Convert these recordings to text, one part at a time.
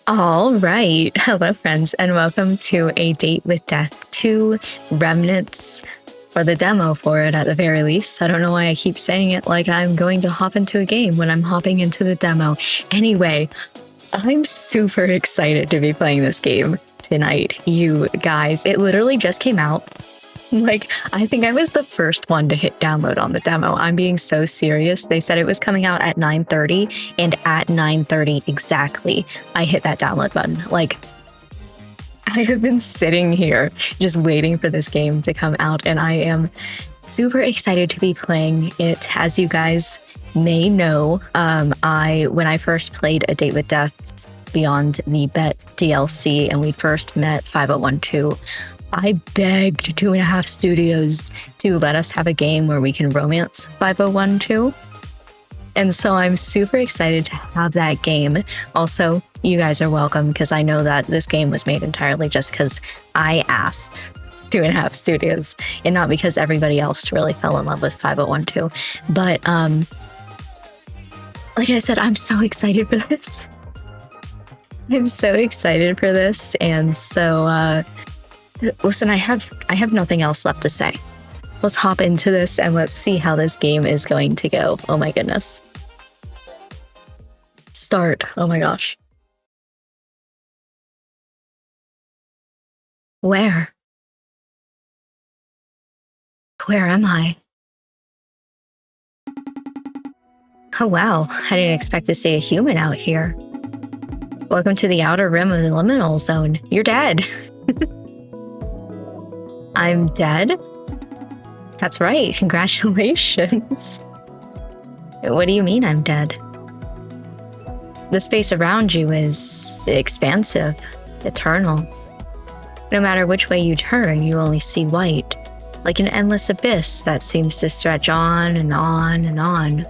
All right. Hello, friends, and welcome to A Date with Death 2 Remnants, or the demo for it at the very least. I don't know why I keep saying it like I'm going to hop into a game when I'm hopping into the demo. Anyway, I'm super excited to be playing this game tonight, you guys. It literally just came out. I think I was the first one to hit download on the demo. I'm being so serious. They said it was coming out at 9:30, and at 9:30 exactly, I hit that download button. I have been sitting here just waiting for this game to come out, and I am super excited to be playing it. As you guys may know, when I first played A Date with Death Beyond the Bet DLC, and we first met 5012, I begged 2.5 Studios to let us have a game where we can romance 5012. And so I'm super excited to have that game. Also, you guys are welcome, because I know that this game was made entirely just because I asked 2.5 Studios, and not because everybody else really fell in love with 5012. But like I said, I'm so excited for this. I'm so excited for this, and so listen, I have nothing else left to say. Let's hop into this and let's see how this game is going to go. Oh my goodness. Start. Oh my gosh. Where? Where am I? Oh wow, I didn't expect to see a human out here. Welcome to the outer rim of the liminal zone. You're dead. I'm dead? That's right, congratulations. What do you mean I'm dead? The space around you is expansive, eternal. No matter which way you turn, you only see white, like an endless abyss that seems to stretch on and on and on.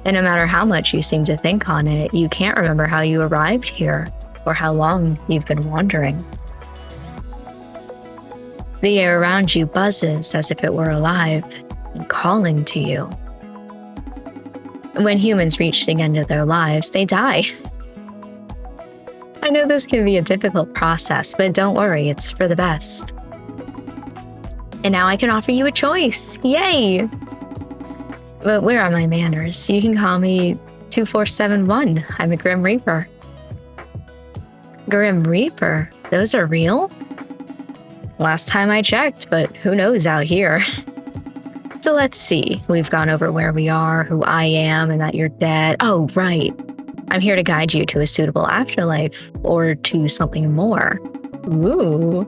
And no matter how much you seem to think on it, you can't remember how you arrived here, or how long you've been wandering. The air around you buzzes as if it were alive and calling to you. When humans reach the end of their lives, they die. I know this can be a difficult process, but don't worry, it's for the best. And now I can offer you a choice. Yay! But where are my manners? You can call me 2471. I'm a Grim Reaper. Grim Reaper? Those are real? Last time I checked, but who knows out here. So let's see. We've gone over where we are, who I am, and that you're dead. Oh, right. I'm here to guide you to a suitable afterlife, or to something more. Ooh.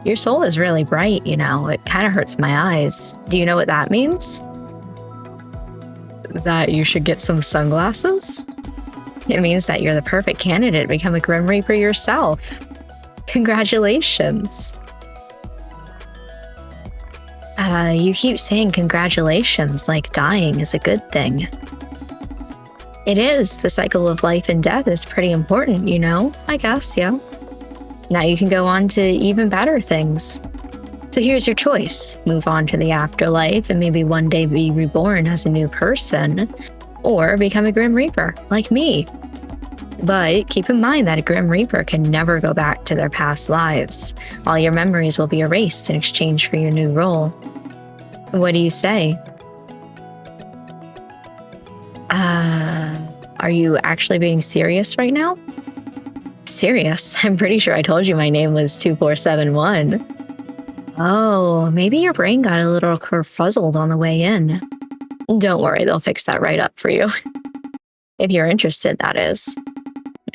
Your soul is really bright, you know. It kind of hurts my eyes. Do you know what that means? That you should get some sunglasses? It means that you're the perfect candidate to become a Grim Reaper yourself. Congratulations. You keep saying congratulations like dying is a good thing. It is. The cycle of life and death is pretty important, you know? I guess, yeah. Now you can go on to even better things. So here's your choice. Move on to the afterlife and maybe one day be reborn as a new person, or become a Grim Reaper, like me. But keep in mind that a Grim Reaper can never go back to their past lives. All your memories will be erased in exchange for your new role. What do you say? Are you actually being serious right now? Serious? I'm pretty sure I told you my name was 2471. Oh, maybe your brain got a little kerfuzzled on the way in. Don't worry, they'll fix that right up for you. If you're interested, that is.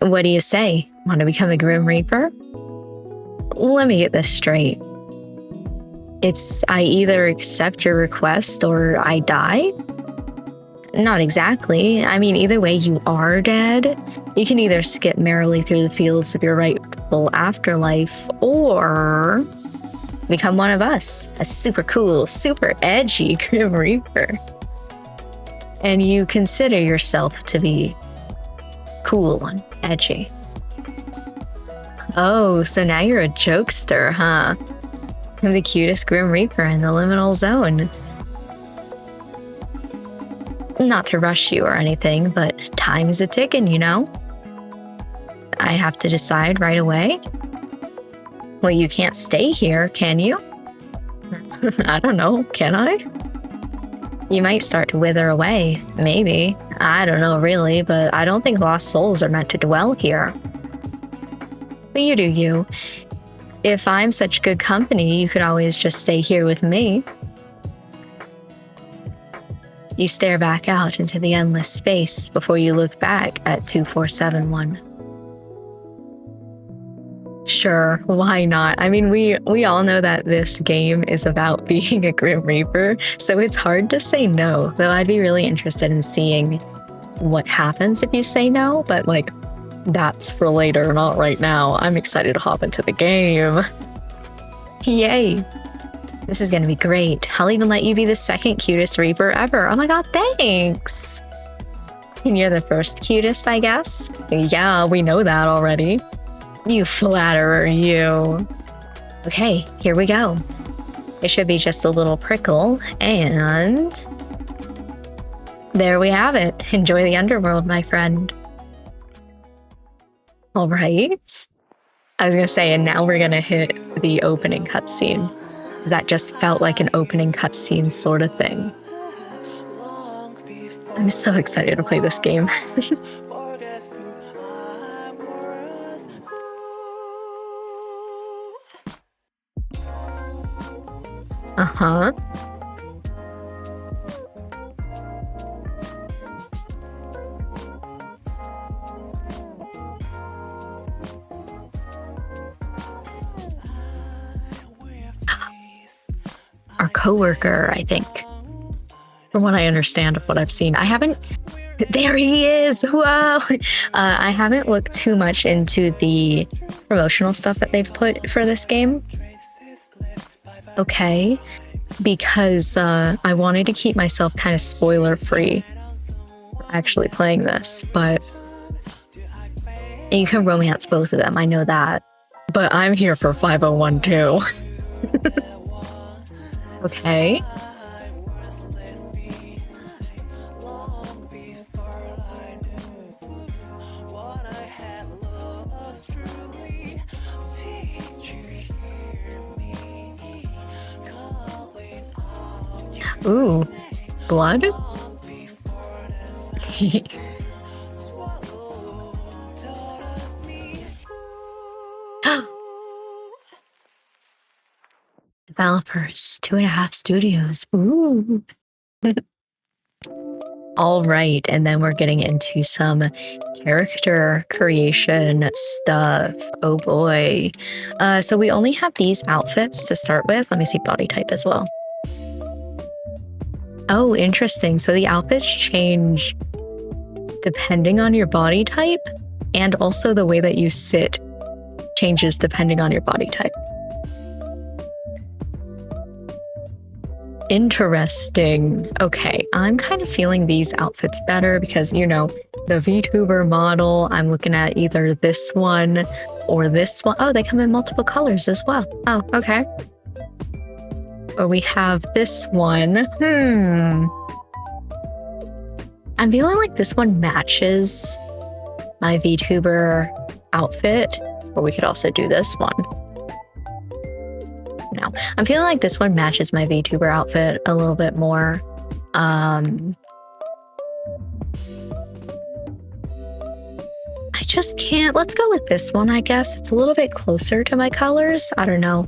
What do you say? Want to become a Grim Reaper? Let me get this straight. It's I either accept your request or I die? Not exactly. I mean, either way, you are dead. You can either skip merrily through the fields of your rightful afterlife, or become one of us, a super cool, super edgy Grim Reaper. And you consider yourself to be cool and edgy. Oh, so now you're a jokester, huh? I'm the cutest Grim Reaper in the liminal zone. Not to rush you or anything, but time is a ticking, you know? I have to decide right away? Well, you can't stay here, can you? I don't know, can I? You might start to wither away, maybe. I don't know really, but I don't think lost souls are meant to dwell here. But you do you. If I'm such good company, you could always just stay here with me. You stare back out into the endless space before you look back at 2471. Sure, why not? I mean, we all know that this game is about being a Grim Reaper, so it's hard to say no, though I'd be really interested in seeing what happens if you say no, but like, that's for later, not right now. I'm excited to hop into the game. Yay! This is gonna be great. I'll even let you be the second cutest Reaper ever. Oh my god, thanks! And you're the first cutest, I guess? Yeah, we know that already. You flatterer, you. Okay, here we go. It should be just a little prickle, and there we have it. Enjoy the underworld, my friend. All right. I was gonna say, and now we're gonna hit the opening cutscene. That just felt like an opening cutscene sort of thing. I'm so excited to play this game. Uh-huh. Our coworker, I think. From what I understand of what I've seen. I haven't... There he is! Wow! I haven't looked too much into the promotional stuff that they've put for this game. Okay. Because I wanted to keep myself kind of spoiler-free actually playing this, but... And you can romance both of them, I know that. But I'm here for 501 too. Okay. Ooh, blood? Developers, 2.5 studios. Ooh. All right, and then we're getting into some character creation stuff. Oh boy. So we only have these outfits to start with. Let me see body type as well. Oh, interesting. So the outfits change depending on your body type, and also the way that you sit changes depending on your body type. Interesting. Okay, I'm kind of feeling these outfits better because, you know, the VTuber model, I'm looking at either this one or this one. Oh, they come in multiple colors as well. Oh, okay. Or we have this one. I'm feeling like this one matches my VTuber outfit, or we could also do this one. No, I'm feeling like this one matches my VTuber outfit a little bit more. I just can't. Let's go with this one, I guess. It's a little bit closer to my colors. I don't know.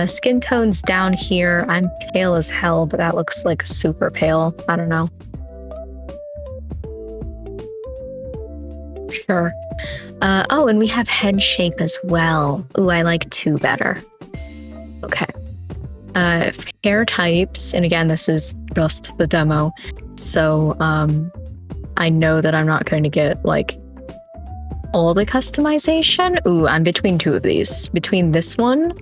Skin tones down here. I'm pale as hell, but that looks like super pale. I don't know. Sure. Oh, and we have head shape as well. Ooh, I like 2 better. Okay. Hair types, and again, this is just the demo, so I know that I'm not going to get like all the customization. Ooh, I'm between 2 of these. Between this one,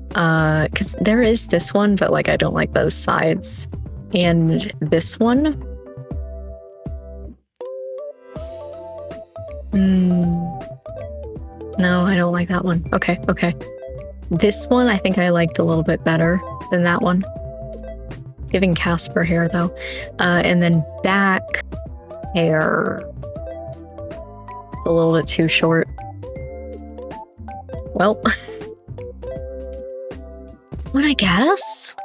because there is this one, but like I don't like those sides, and this one. No, I don't like that one. Okay, okay. This one I think I liked a little bit better than that one. Giving Casper hair though. And then back hair. It's a little bit too short. Well, what I guess?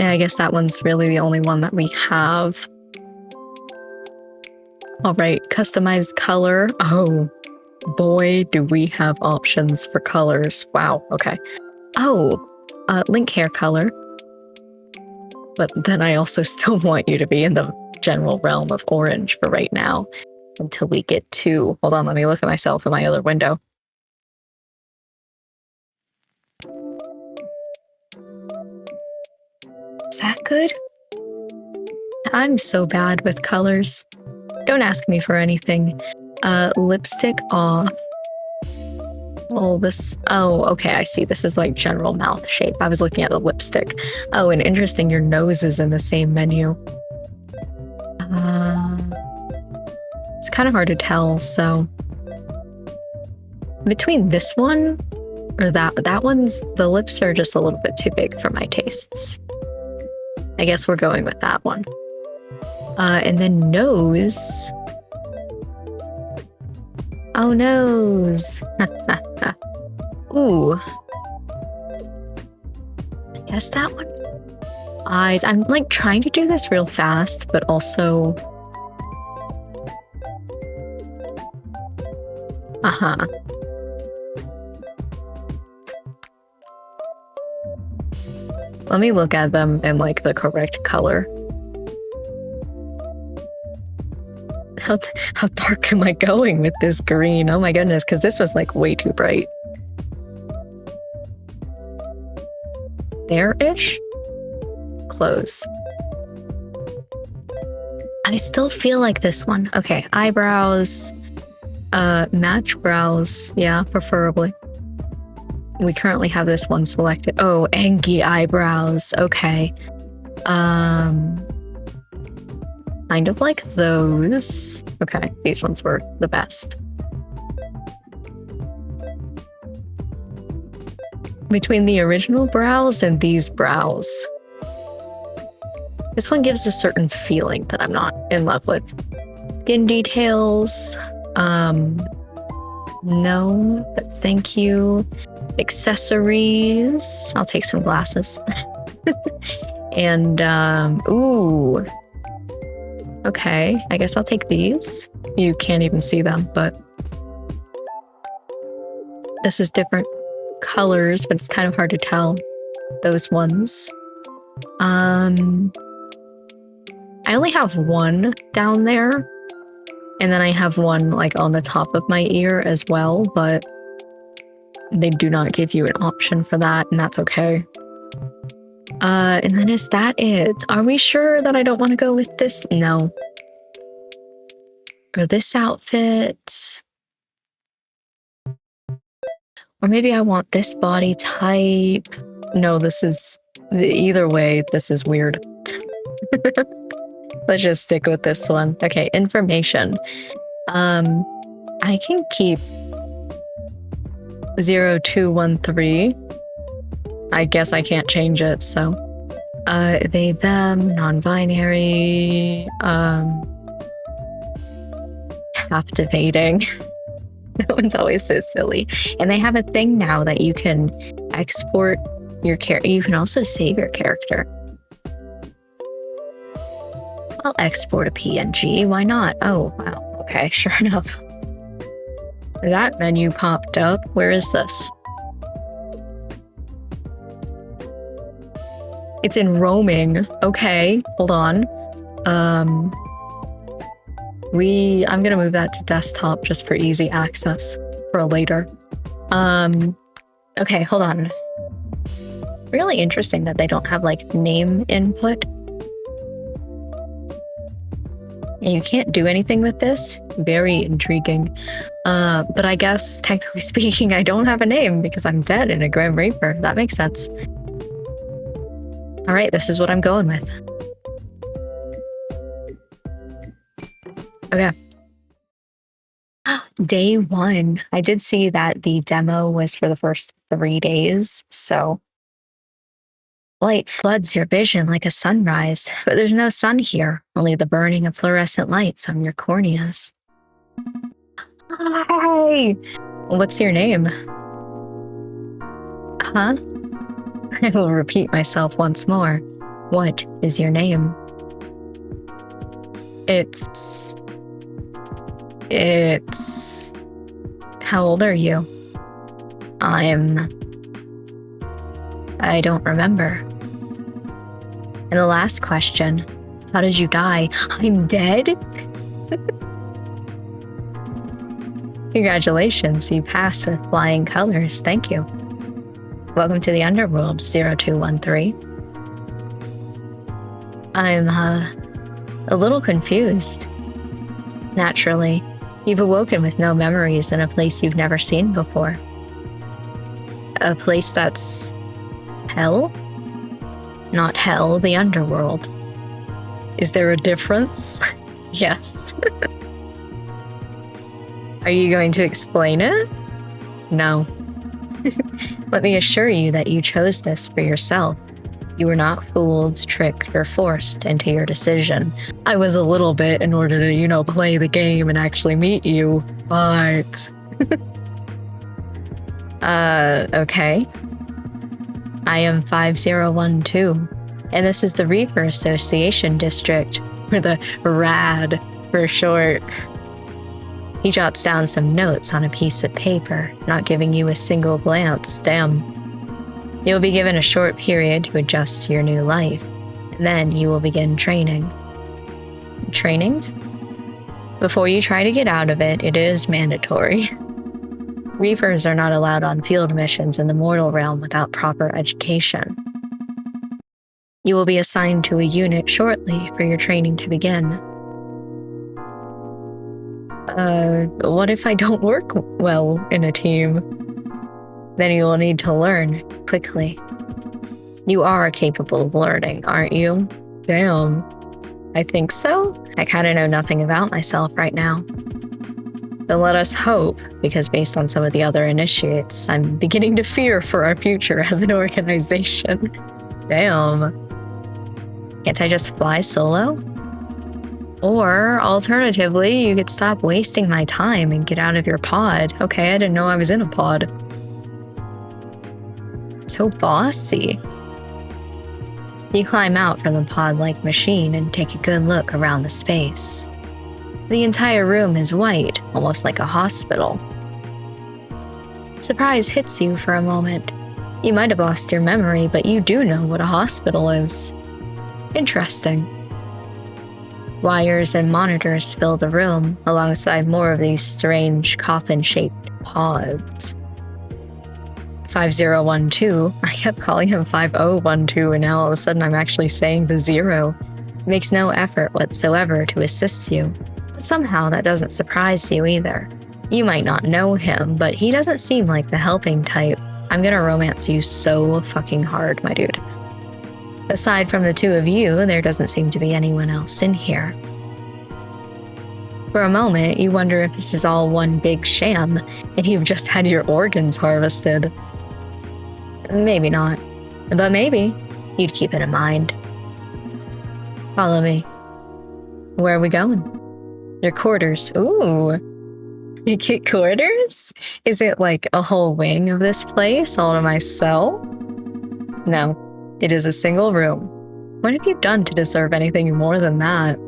Yeah, I guess that one's really the only one that we have. All right, customize color. Oh, boy, do we have options for colors. Wow, okay. Oh, link hair color. But then I also still want you to be in the general realm of orange for right now until we get to... Hold on, let me look at myself in my other window. Is that good? I'm so bad with colors. Don't ask me for anything. Lipstick off. Oh, this... Oh, okay, I see. This is like general mouth shape. I was looking at the lipstick. Oh, and interesting, your nose is in the same menu. It's kind of hard to tell, so... Between this one or that one's... The lips are just a little bit too big for my tastes. I guess we're going with that one. And then nose... Oh, nose! Ooh. I guess that one? Eyes. I'm like trying to do this real fast, but also... Uh-huh. Let me look at them in like the correct color. How dark am I going with this green? Oh my goodness, because this was like way too bright. There-ish? Close. I still feel like this one. Okay, eyebrows. Match brows. Yeah, preferably. We currently have this one selected. Oh, Angie eyebrows. Okay. Kind of like those. Okay, these ones were the best. Between the original brows and these brows. This one gives a certain feeling that I'm not in love with. Skin details. No, but thank you. Accessories. I'll take some glasses. And, ooh. Okay, I guess I'll take these. You can't even see them, but this is different colors, but it's kind of hard to tell those ones. I only have one down there, and then I have one like on the top of my ear as well, but they do not give you an option for that, and that's okay. And then is that it? Are we sure that I don't want to go with this? No. Or this outfit. Or maybe I want this body type. No, this is... Either way, this is weird. Let's just stick with this one. Okay, information. I can keep 0213. I guess I can't change it, so. They, them, non-binary, captivating. That one's always so silly. And they have a thing now that you can export your character. You can also save your character. I'll export a PNG, why not? Oh, wow, okay, sure enough. That menu popped up. Where is this? It's in roaming. Okay, hold on. I'm gonna move that to desktop just for easy access for later. Okay, hold on. Really interesting that they don't have like name input. And you can't do anything with this. Very intriguing. But I guess technically speaking, I don't have a name because I'm dead in a Grim Reaper. That makes sense. All right, this is what I'm going with. Okay. Day 1. I did see that the demo was for the first 3 days, so Light floods your vision like a sunrise, but there's no sun here, only the burning of fluorescent lights on your corneas. Hi! What's your name? Huh? I will repeat myself once more. What is your name? It's... How old are you? I don't remember. And the last question, how did you die? I'm dead? Congratulations, you passed with flying colors. Thank you. Welcome to the underworld, 0213. I'm, a little confused. Naturally, you've awoken with no memories in a place you've never seen before. A place that's hell? Not hell, the underworld. Is there a difference? Yes. Are you going to explain it? No. Let me assure you that you chose this for yourself. You were not fooled, tricked, or forced into your decision. I was a little bit in order to, play the game and actually meet you, but... Okay. I am 5012, and this is the Reaper Association District, or the RAD for short. He jots down some notes on a piece of paper, not giving you a single glance. Damn. You'll be given a short period to adjust to your new life, and then you will begin training. Training? Before you try to get out of it, it is mandatory. Reapers are not allowed on field missions in the mortal realm without proper education. You will be assigned to a unit shortly for your training to begin. What if I don't work well in a team? Then you will need to learn quickly. You are capable of learning, aren't you? Damn. I think so? I kinda know nothing about myself right now. Then let us hope, because based on some of the other initiates, I'm beginning to fear for our future as an organization. Damn. Can't I just fly solo? Or, alternatively, you could stop wasting my time and get out of your pod. Okay, I didn't know I was in a pod. So bossy. You climb out from the pod-like machine and take a good look around the space. The entire room is white, almost like a hospital. Surprise hits you for a moment. You might have lost your memory, but you do know what a hospital is. Interesting. Wires and monitors fill the room, alongside more of these strange coffin-shaped pods. 5012, I kept calling him 5012, and now all of a sudden I'm actually saying the 0. Makes no effort whatsoever to assist you. But somehow that doesn't surprise you either. You might not know him, but he doesn't seem like the helping type. I'm gonna romance you so fucking hard, my dude. Aside from the two of you, there doesn't seem to be anyone else in here. For a moment, you wonder if this is all one big sham, and you've just had your organs harvested. Maybe not, but maybe you'd keep it in mind. Follow me. Where are we going? Your quarters. Ooh. You get quarters? Is it like a whole wing of this place all to myself? No, it is a single room. What have you done to deserve anything more than that?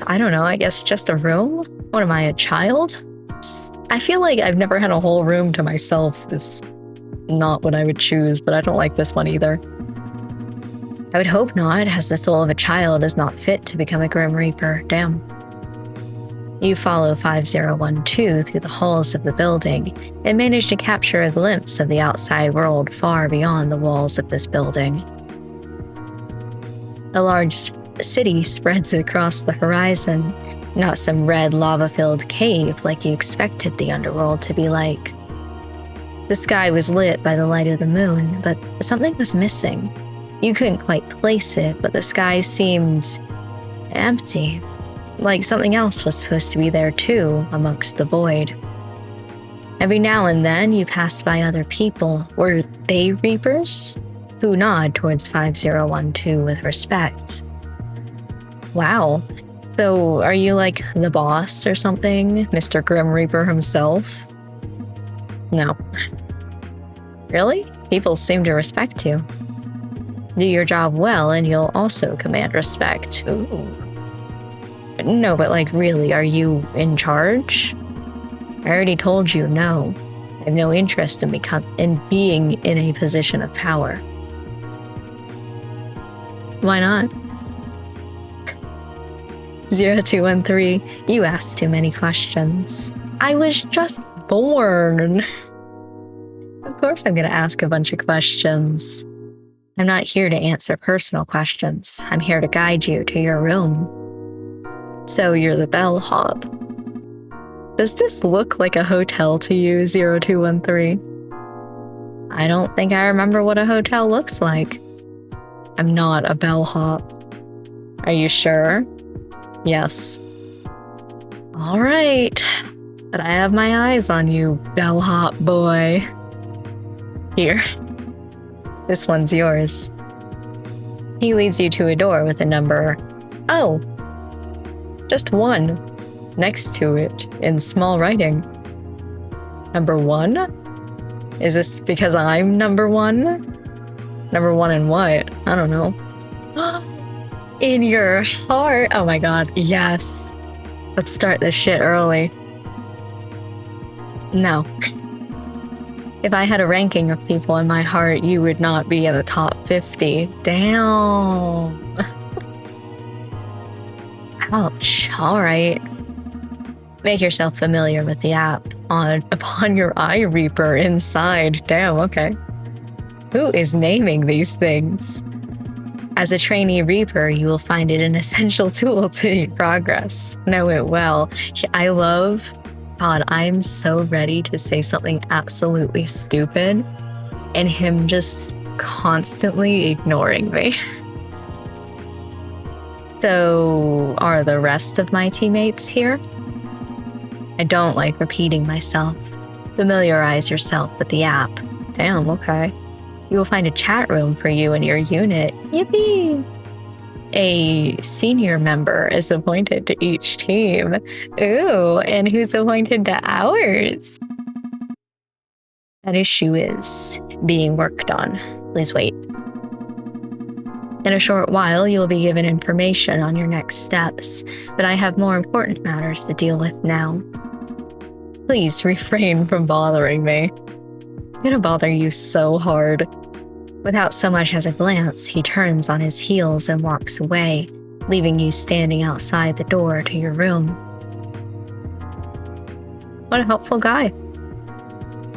I don't know, I guess just a room? What am I, a child? I feel like I've never had a whole room to myself is not what I would choose, but I don't like this one either. I would hope not, as the soul of a child is not fit to become a Grim Reaper. Damn. You follow 5012 through the halls of the building and manage to capture a glimpse of the outside world far beyond the walls of this building. A large city spreads across the horizon, not some red lava-filled cave like you expected the underworld to be like. The sky was lit by the light of the moon, but something was missing. You couldn't quite place it, but the sky seemed empty, like something else was supposed to be there too, amongst the void. Every now and then you pass by other people. Were they Reapers? Who nod towards 5012 with respect. Wow. So, are you like the boss or something? Mr. Grim Reaper himself? No. Really? People seem to respect you. Do your job well and you'll also command respect. Ooh. No, but like really, are you in charge? I already told you no. I have no interest in being in a position of power. Why not? 0213, you asked too many questions. I was just born. Of course I'm gonna ask a bunch of questions. I'm not here to answer personal questions. I'm here to guide you to your room. So you're the bellhop. Does this look like a hotel to you, 0213? I don't think I remember what a hotel looks like. I'm not a bellhop. Are you sure? Yes. All right. But I have my eyes on you, bellhop boy. Here. This one's yours. He leads you to a door with a number. Oh. Just one. Next to it, in small writing. Number 1? Is this because I'm number 1? Number 1 in what? I don't know. In your heart. Oh my god, yes. Let's start this shit early. No. If I had a ranking of people in my heart, you would not be in the top 50. Damn. Ouch. Alright. Make yourself familiar with the app upon your eye reaper inside. Damn, okay. Who is naming these things? As a trainee reaper, you will find it an essential tool to your progress. Know it well. I love... God, I'm so ready to say something absolutely stupid and him just constantly ignoring me. So, are the rest of my teammates here? I don't like repeating myself. Familiarize yourself with the app. Damn, okay. You will find a chat room for you and your unit. Yippee! A senior member is appointed to each team. Ooh, and who's appointed to ours? That issue is being worked on. Please wait. In a short while, you will be given information on your next steps, but I have more important matters to deal with now. Please refrain from bothering me. I'm gonna bother you so hard. Without so much as a glance, he turns on his heels and walks away, leaving you standing outside the door to your room. What a helpful guy.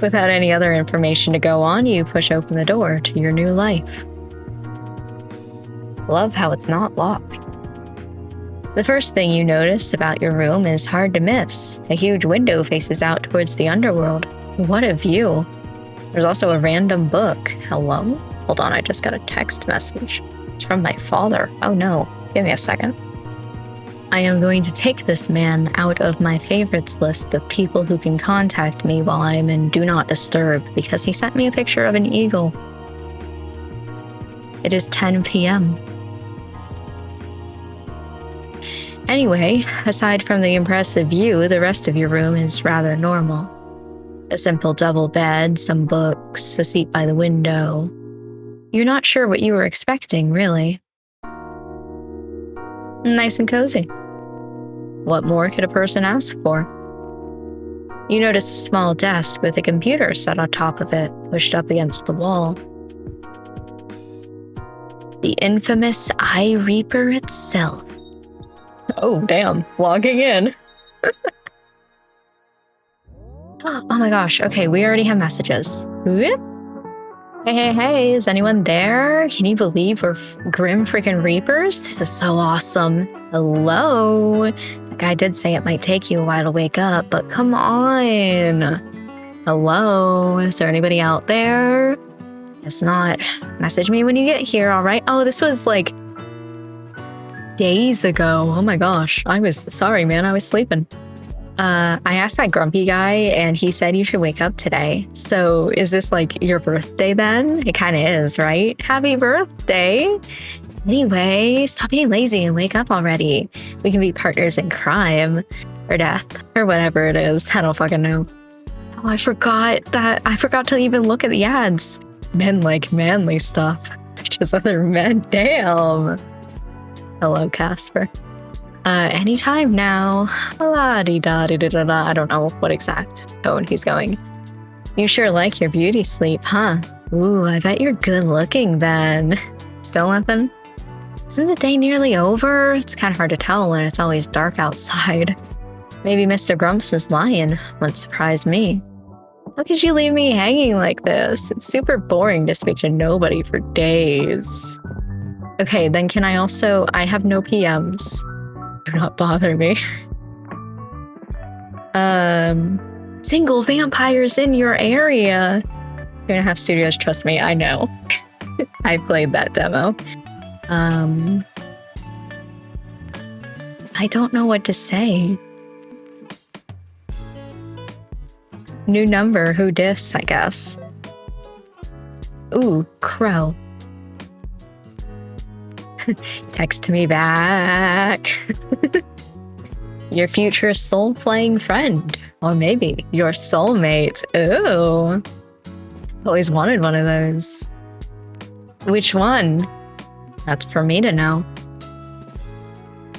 Without any other information to go on, you push open the door to your new life. Love how it's not locked. The first thing you notice about your room is hard to miss. A huge window faces out towards the underworld. What a view. There's also a random book. Hello? Hold on, I just got a text message. It's from my father. Oh no, give me a second. I am going to take this man out of my favorites list of people who can contact me while I am in Do Not Disturb because he sent me a picture of an eagle. It is 10 p.m. Anyway, aside from the impressive view, the rest of your room is rather normal. A simple double bed, some books, a seat by the window. You're not sure what you were expecting, really. Nice and cozy. What more could a person ask for? You notice a small desk with a computer set on top of it, pushed up against the wall. The infamous Eye Reaper itself. Oh, damn. Logging in. Oh my gosh. Okay, we already have messages. Whoop. Hey, is anyone there? Can you believe we're Grim freaking Reapers? This is so awesome. Hello? The guy did say it might take you a while to wake up, but come on. Hello? Is there anybody out there? Guess not. Message me when you get here, alright? Oh, this was like days ago. Oh my gosh. Sorry, man. I was sleeping. I asked that grumpy guy and he said you should wake up today. So is this like your birthday then? It kind of is, right? Happy birthday! Anyway, stop being lazy and wake up already. We can be partners in crime or death or whatever it is. I don't fucking know. Oh, I forgot to even look at the ads. Men like manly stuff, such as other men. Damn. Hello, Casper. Anytime now. La-di-da-di-da-da-da. I don't know what exact tone he's going. You sure like your beauty sleep, huh? Ooh, I bet you're good looking then. Still nothing? Isn't the day nearly over? It's kind of hard to tell when it's always dark outside. Maybe Mr. Grumps was lying. Wouldn't surprise me. How could you leave me hanging like this? It's super boring to speak to nobody for days. Okay, then can I have no PMs. Do not bother me. Single vampires in your area. 2.5 Studios, trust me, I know. I played that demo. I don't know what to say. New number, who dis, I guess. Ooh, crow. Text me back. Your future soul-playing friend. Or maybe your soulmate. Ooh. Always wanted one of those. Which one? That's for me to know.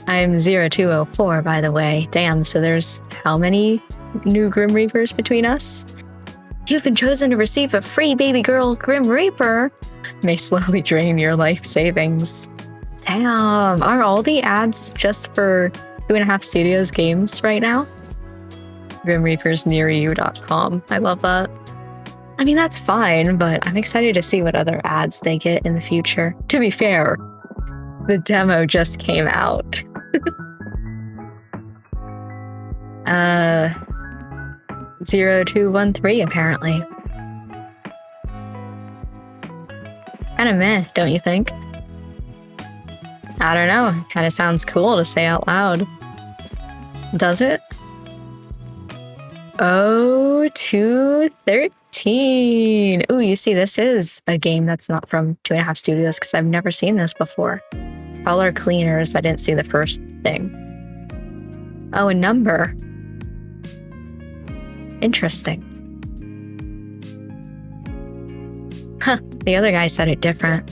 I'm 0204, by the way. Damn, so there's how many new Grim Reapers between us? You've been chosen to receive a free baby girl Grim Reaper. May slowly drain your life savings. Damn, are all the ads just for 2.5 Studios games right now? GrimReapersNearYou.com. I love that. I mean, that's fine, but I'm excited to see what other ads they get in the future. To be fair, the demo just came out. 0213, apparently. Kinda meh, don't you think? I don't know, kinda sounds cool to say out loud. Does it? 0213. Ooh, you see, this is a game that's not from 2.5 Studios because I've never seen this before. Color cleaners, I didn't see the first thing. Oh, a number. Interesting. Huh, the other guy said it different.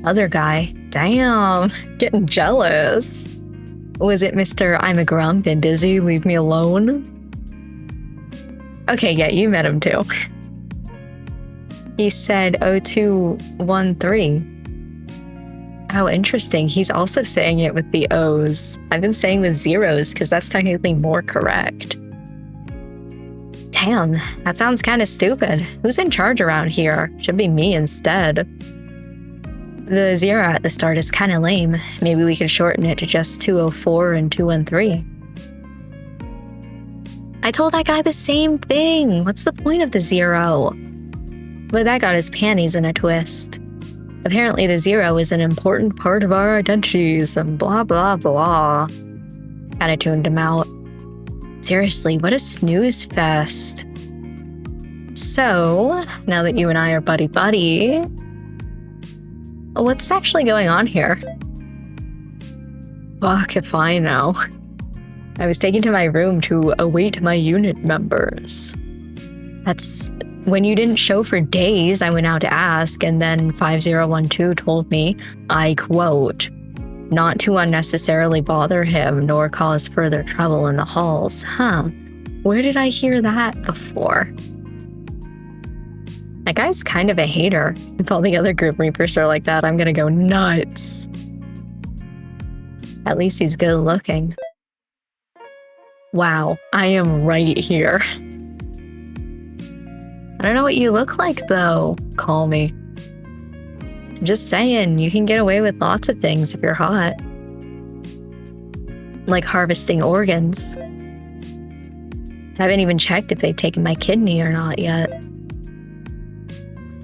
Other guy? Damn, getting jealous. Was it Mr. I'm a grump and busy, leave me alone? Okay, yeah, you met him too. He said 0213. How interesting, he's also saying it with the O's. I've been saying with zeros because that's technically more correct. Damn, that sounds kind of stupid. Who's in charge around here? Should be me instead. The 0 at the start is kind of lame. Maybe we could shorten it to just 204 and 213. I told that guy the same thing. What's the point of the 0? But that got his panties in a twist. Apparently the 0 is an important part of our identities and blah blah blah. Kinda tuned him out. Seriously, what a snooze fest. So, now that you and I are buddy-buddy, what's actually going on here? Fuck if I know. I was taken to my room to await my unit members. That's when you didn't show for days. I went out to ask, and then 5012 told me, I quote, not to unnecessarily bother him nor cause further trouble in the halls. Huh, where did I hear that before? That guy's kind of a hater. If all the other Grim Reapers are like that, I'm gonna go nuts. At least he's good looking. Wow, I am right here. I don't know what you look like though. Call me. I'm just saying, you can get away with lots of things if you're hot. Like harvesting organs. I haven't even checked if they've taken my kidney or not yet.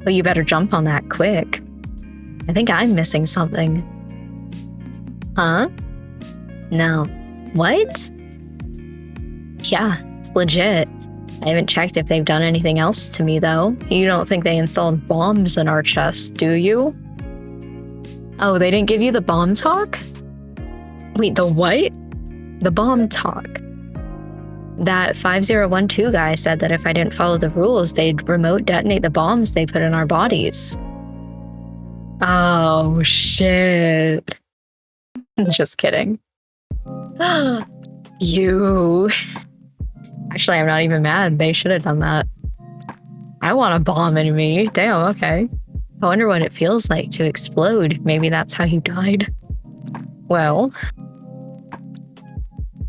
But you better jump on that quick. I think I'm missing something. Huh? No. What? Yeah, it's legit. I haven't checked if they've done anything else to me, though. You don't think they installed bombs in our chest, do you? Oh, they didn't give you the bomb talk? Wait, the what? The bomb talk. That 5012 guy said that if I didn't follow the rules, they'd remote detonate the bombs they put in our bodies. Oh, shit. Just kidding. You. Actually, I'm not even mad. They should have done that. I want a bomb in me. Damn, okay. I wonder what it feels like to explode. Maybe that's how you died. Well.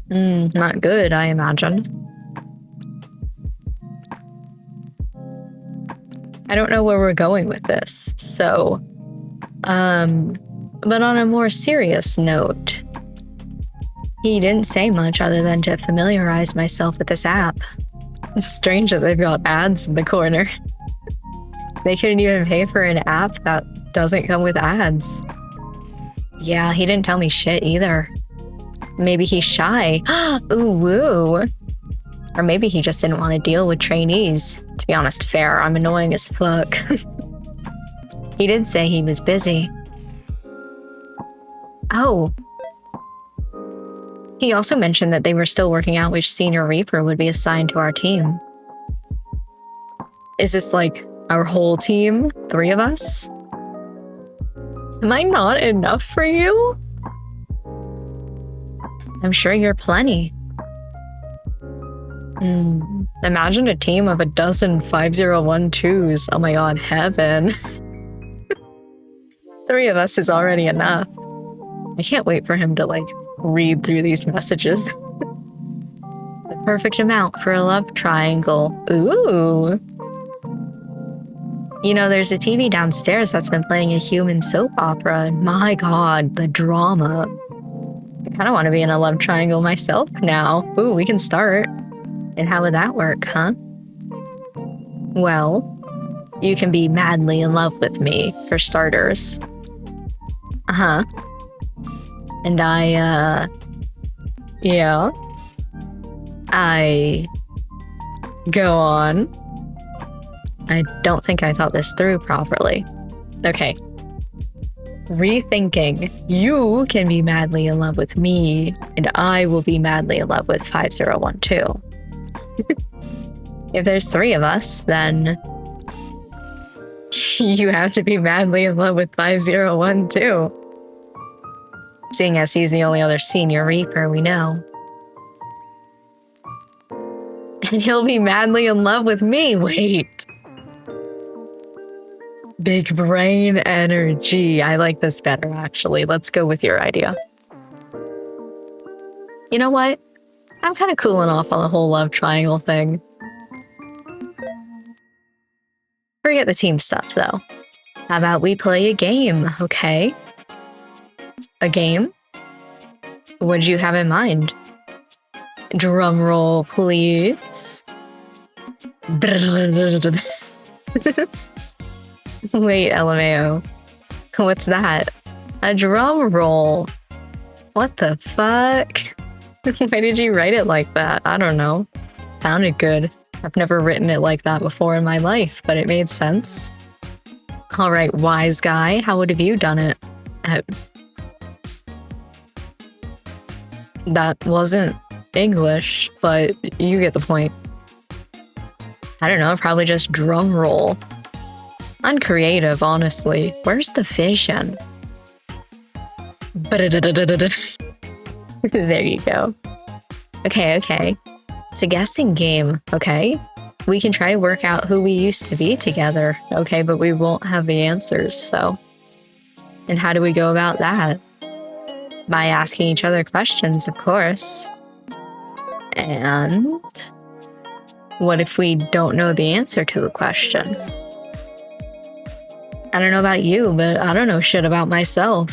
Not good, I imagine. I don't know where we're going with this, so... But on a more serious note, he didn't say much other than to familiarize myself with this app. It's strange that they've got ads in the corner. They couldn't even pay for an app that doesn't come with ads. Yeah, he didn't tell me shit either. Maybe he's shy. Ooh, woo. Or maybe he just didn't want to deal with trainees. To be honest, fair, I'm annoying as fuck. He did say he was busy. Oh. He also mentioned that they were still working out which senior Reaper would be assigned to our team. Is this like our whole team? 3 of us? Am I not enough for you? I'm sure you're plenty. Imagine a team of 12 5012s. Oh my god, heaven. 3 of us is already enough. I can't wait for him to, like, read through these messages. The perfect amount for a love triangle. Ooh. You know, there's a TV downstairs that's been playing a human soap opera, and my god, the drama. I kind of want to be in a love triangle myself now. Ooh, we can start. And how would that work, huh? Well, you can be madly in love with me, for starters. Uh-huh. And yeah. Go on. I don't think I thought this through properly. Okay. Rethinking. You can be madly in love with me, and I will be madly in love with 5012. If there's 3 of us, then you have to be madly in love with 5012. Seeing as he's the only other senior Reaper we know. And he'll be madly in love with me. Wait. Big brain energy. I like this better, actually. Let's go with your idea. You know what? I'm kind of cooling off on the whole love triangle thing. Forget the team stuff, though. How about we play a game, okay? A game? What did you have in mind? Drum roll, please. Wait, LMAO. What's that? A drum roll. What the fuck? Why did you write it like that? I don't know. Sounded good. I've never written it like that before in my life, but it made sense. Alright, wise guy, how would have you done it? That wasn't English, but you get the point. I don't know, probably just drum roll. Uncreative, honestly. Where's the vision? There you go. Okay. It's a guessing game, okay? We can try to work out who we used to be together, okay? But we won't have the answers, so... And how do we go about that? By asking each other questions, of course. And... what if we don't know the answer to the question? I don't know about you, but I don't know shit about myself.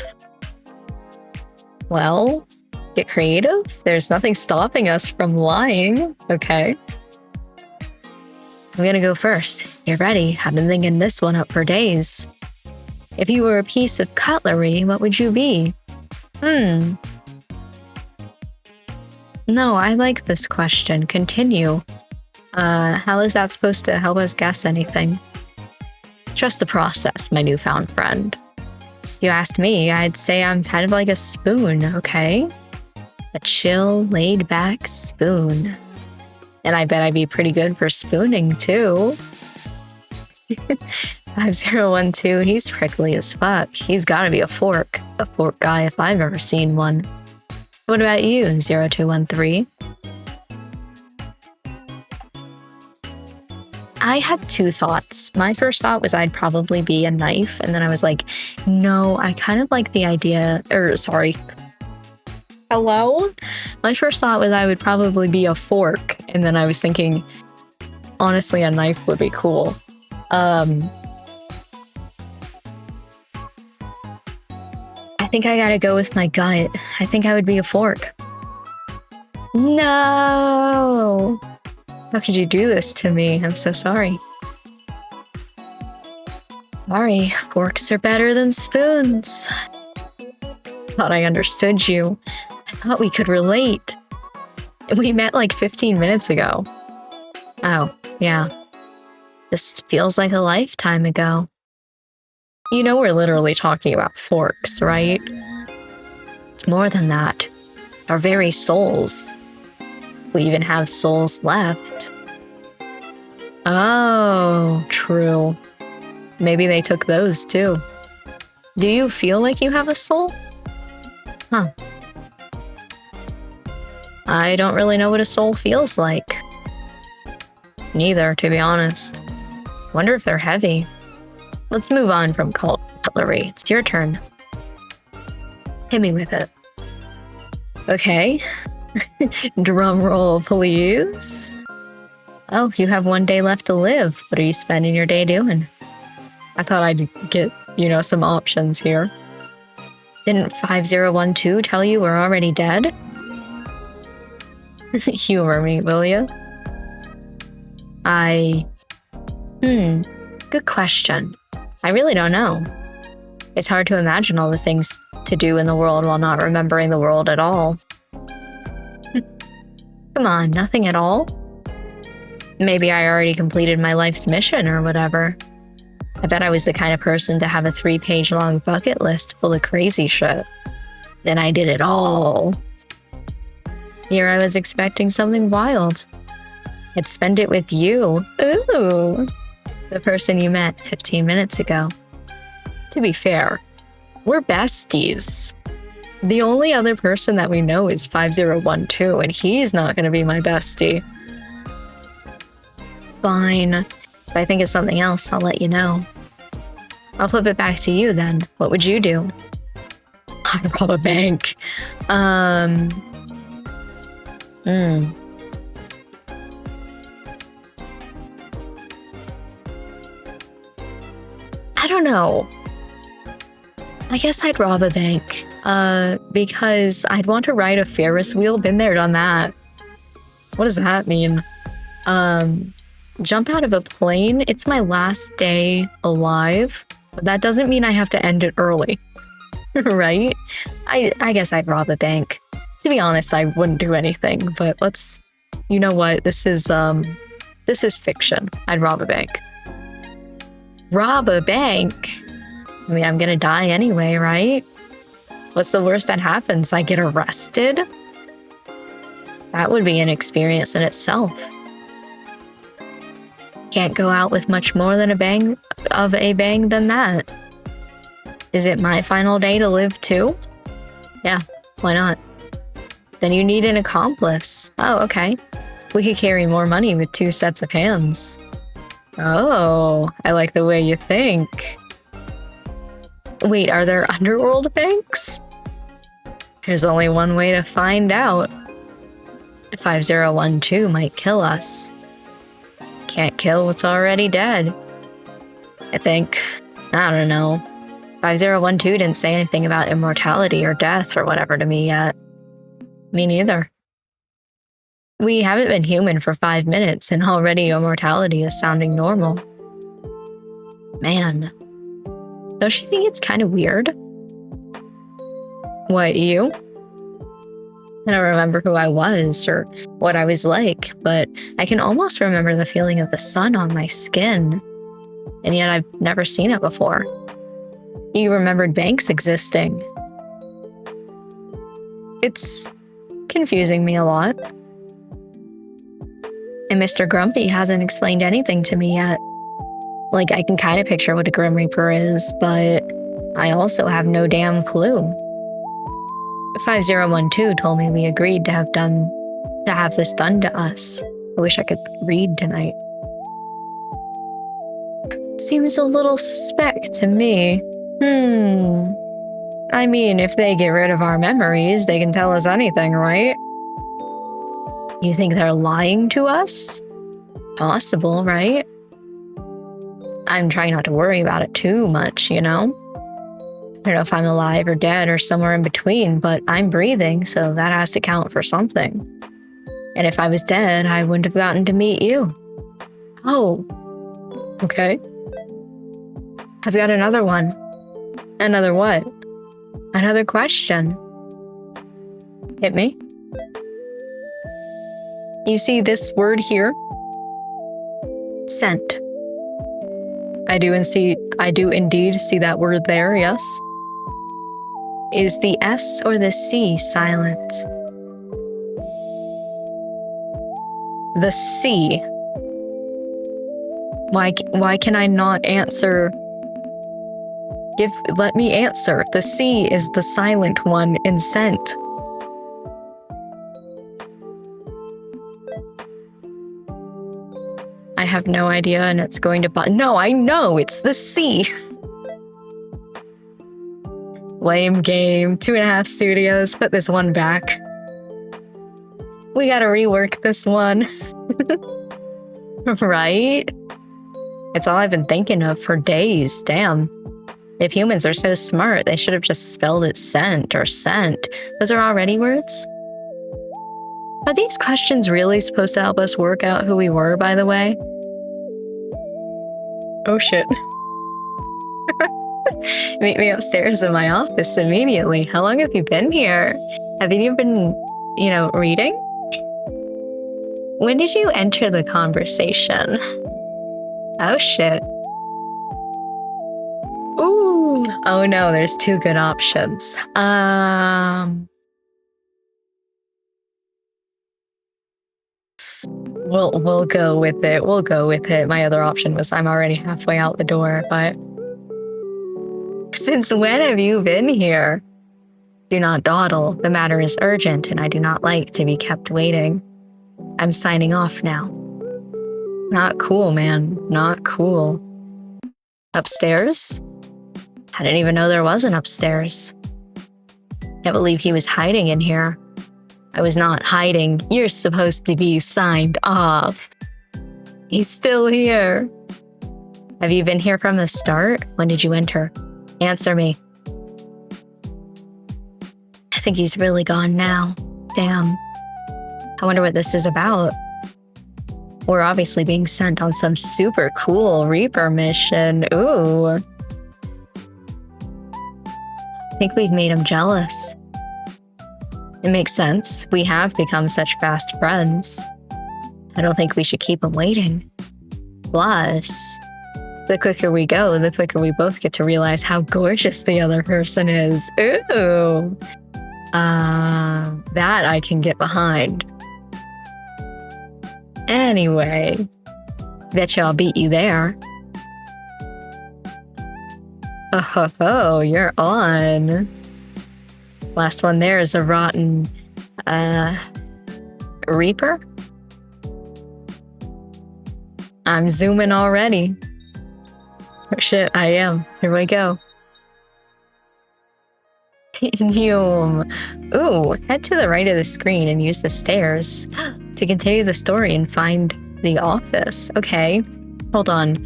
Well, get creative? There's nothing stopping us from lying, okay? I'm gonna go first. Get ready. I've been thinking this one up for days. If you were a piece of cutlery, what would you be? No, I like this question. Continue. How is that supposed to help us guess anything? Trust the process, my newfound friend. If you asked me, I'd say I'm kind of like a spoon, okay? A chill, laid-back spoon. And I bet I'd be pretty good for spooning, too. 5012, he's prickly as fuck. He's gotta be a fork guy if I've ever seen one. What about you, 0213? I had two thoughts. My first thought was I'd probably be a knife, and then I was like, no, I kind of like the idea, hello? My first thought was I would probably be a fork, and then I was thinking, honestly, a knife would be cool. I think I gotta go with my gut. I think I would be a fork. No! How could you do this to me? I'm so sorry. Sorry, forks are better than spoons. Thought I understood you. I thought we could relate. We met like 15 minutes ago. Oh, yeah. This feels like a lifetime ago. You know we're literally talking about forks, right? It's more than that. Our very souls. We even have souls left. Oh, true. Maybe they took those too. Do you feel like you have a soul? Huh. I don't really know what a soul feels like. Neither, to be honest. Wonder if they're heavy. Let's move on from cutlery. It's your turn. Hit me with it. Okay. Drum roll, please. Oh, you have one day left to live. What are you spending your day doing? I thought I'd get, some options here. Didn't 5012 tell you we're already dead? Humor me, will you? Good question. I really don't know. It's hard to imagine all the things to do in the world while not remembering the world at all. Come on, nothing at all? Maybe I already completed my life's mission or whatever. I bet I was the kind of person to have a 3-page long bucket list full of crazy shit. Then I did it all. Here I was expecting something wild. I'd spend it with you. Ooh. The person you met 15 minutes ago. To be fair, we're besties. The only other person that we know is 5012, and he's not going to be my bestie. Fine. If I think of something else, I'll let you know. I'll flip it back to you then. What would you do? I'd rob a bank. I don't know. I guess I'd rob a bank. Because I'd want to ride a Ferris wheel. Been there, done that. What does that mean? Jump out of a plane. It's my last day alive. But that doesn't mean I have to end it early. Right? I guess I'd rob a bank. To be honest, I wouldn't do anything, but you know what? This is fiction. I'd rob a bank. Rob a bank? I mean, I'm gonna die anyway, right? What's the worst that happens? I get arrested? That would be an experience in itself. Can't go out with much more than a bang than that. Is it my final day to live too? Yeah, why not? Then you need an accomplice. Oh, okay. We could carry more money with 2 sets of hands. Oh, I like the way you think. Wait, are there underworld banks? There's only one way to find out. 5012 might kill us. Can't kill what's already dead. I think. I don't know. 5012 didn't say anything about immortality or death or whatever to me yet. Me neither. We haven't been human for 5 minutes and already immortality is sounding normal. Man. Don't you think it's kind of weird? What, you? I don't remember who I was or what I was like, but I can almost remember the feeling of the sun on my skin. And yet I've never seen it before. You remembered banks existing. It's confusing me a lot. And Mr. Grumpy hasn't explained anything to me yet. Like, I can kind of picture what a Grim Reaper is, but I also have no damn clue. 5012 told me we agreed to have this done to us. I wish I could read tonight. Seems a little suspect to me. I mean, if they get rid of our memories, they can tell us anything, right? You think they're lying to us? Possible, right? I'm trying not to worry about it too much, you know? I don't know if I'm alive or dead or somewhere in between, but I'm breathing, so that has to count for something. And if I was dead, I wouldn't have gotten to meet you. Oh, okay. I've got another one. Another what? Another question. Hit me. You see this word here? Scent. I do indeed see that word there, yes. Is the S or the C silent? The C. Why can I not answer? Let me answer. The C is the silent one in scent. I have no idea, and it's going to no, I know it's the C. Lame game. 2.5 studios. Put this one back. We gotta rework this one. Right? It's all I've been thinking of for days. Damn. If humans are so smart, they should have just spelled it scent or scent. Those are already words? Are these questions really supposed to help us work out who we were, by the way? Oh shit. Meet me upstairs in my office immediately. How long have you been here? Have you been, reading? When did you enter the conversation? Oh shit. Ooh. Oh no, there's 2 good options. We'll go with it. We'll go with it. My other option was I'm already halfway out the door, but since when have you been here? Do not dawdle. The matter is urgent, and I do not like to be kept waiting. I'm signing off now. Not cool, man. Not cool. Upstairs? I didn't even know there was an upstairs. Can't believe he was hiding in here. I was not hiding. You're supposed to be signed off. He's still here. Have you been here from the start? When did you enter? Answer me. I think he's really gone now. Damn. I wonder what this is about. We're obviously being sent on some super cool Reaper mission. Ooh. I think we've made him jealous. It makes sense. We have become such fast friends. I don't think we should keep him waiting. Plus, the quicker we go, the quicker we both get to realize how gorgeous the other person is. Ooh. That I can get behind. Anyway, betcha I'll beat you there. Oh, you're on. Last one there is a rotten, Reaper? I'm zooming already. Oh shit, I am. Here we go. Ooh, head to the right of the screen and use the stairs to continue the story and find the office. Okay, hold on.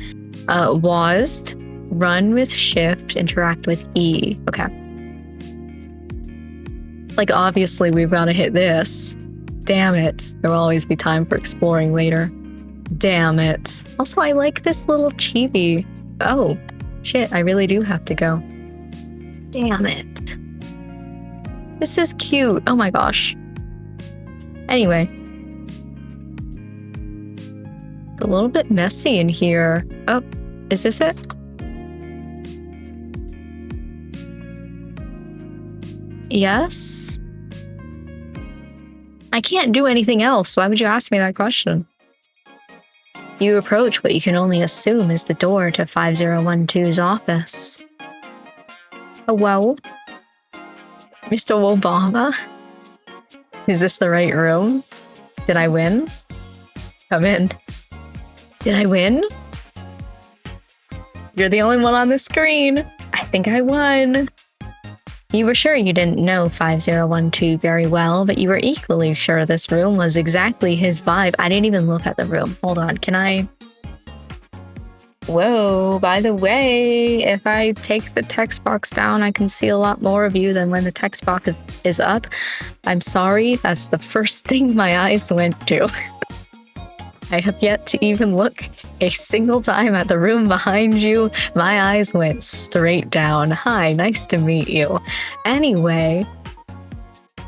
WASD, run with shift, interact with E. Okay. Like, obviously we've got to hit this. Damn it. There will always be time for exploring later. Damn it. Also, I like this little chibi. Oh, shit, I really do have to go. Damn it. This is cute. Oh my gosh. Anyway. It's a little bit messy in here. Oh, is this it? Yes? I can't do anything else. Why would you ask me that question? You approach what you can only assume is the door to 5012's office. Hello? Mr. Obama? Is this the right room? Did I win? Come in. Did I win? You're the only one on the screen. I think I won. You were sure you didn't know 5012 very well, but you were equally sure this room was exactly his vibe. I didn't even look at the room. Hold on, can I? Whoa, by the way, if I take the text box down, I can see a lot more of you than when the text box is up. I'm sorry, that's the first thing my eyes went to. I have yet to even look a single time at the room behind you. My eyes went straight down. Hi, nice to meet you. Anyway,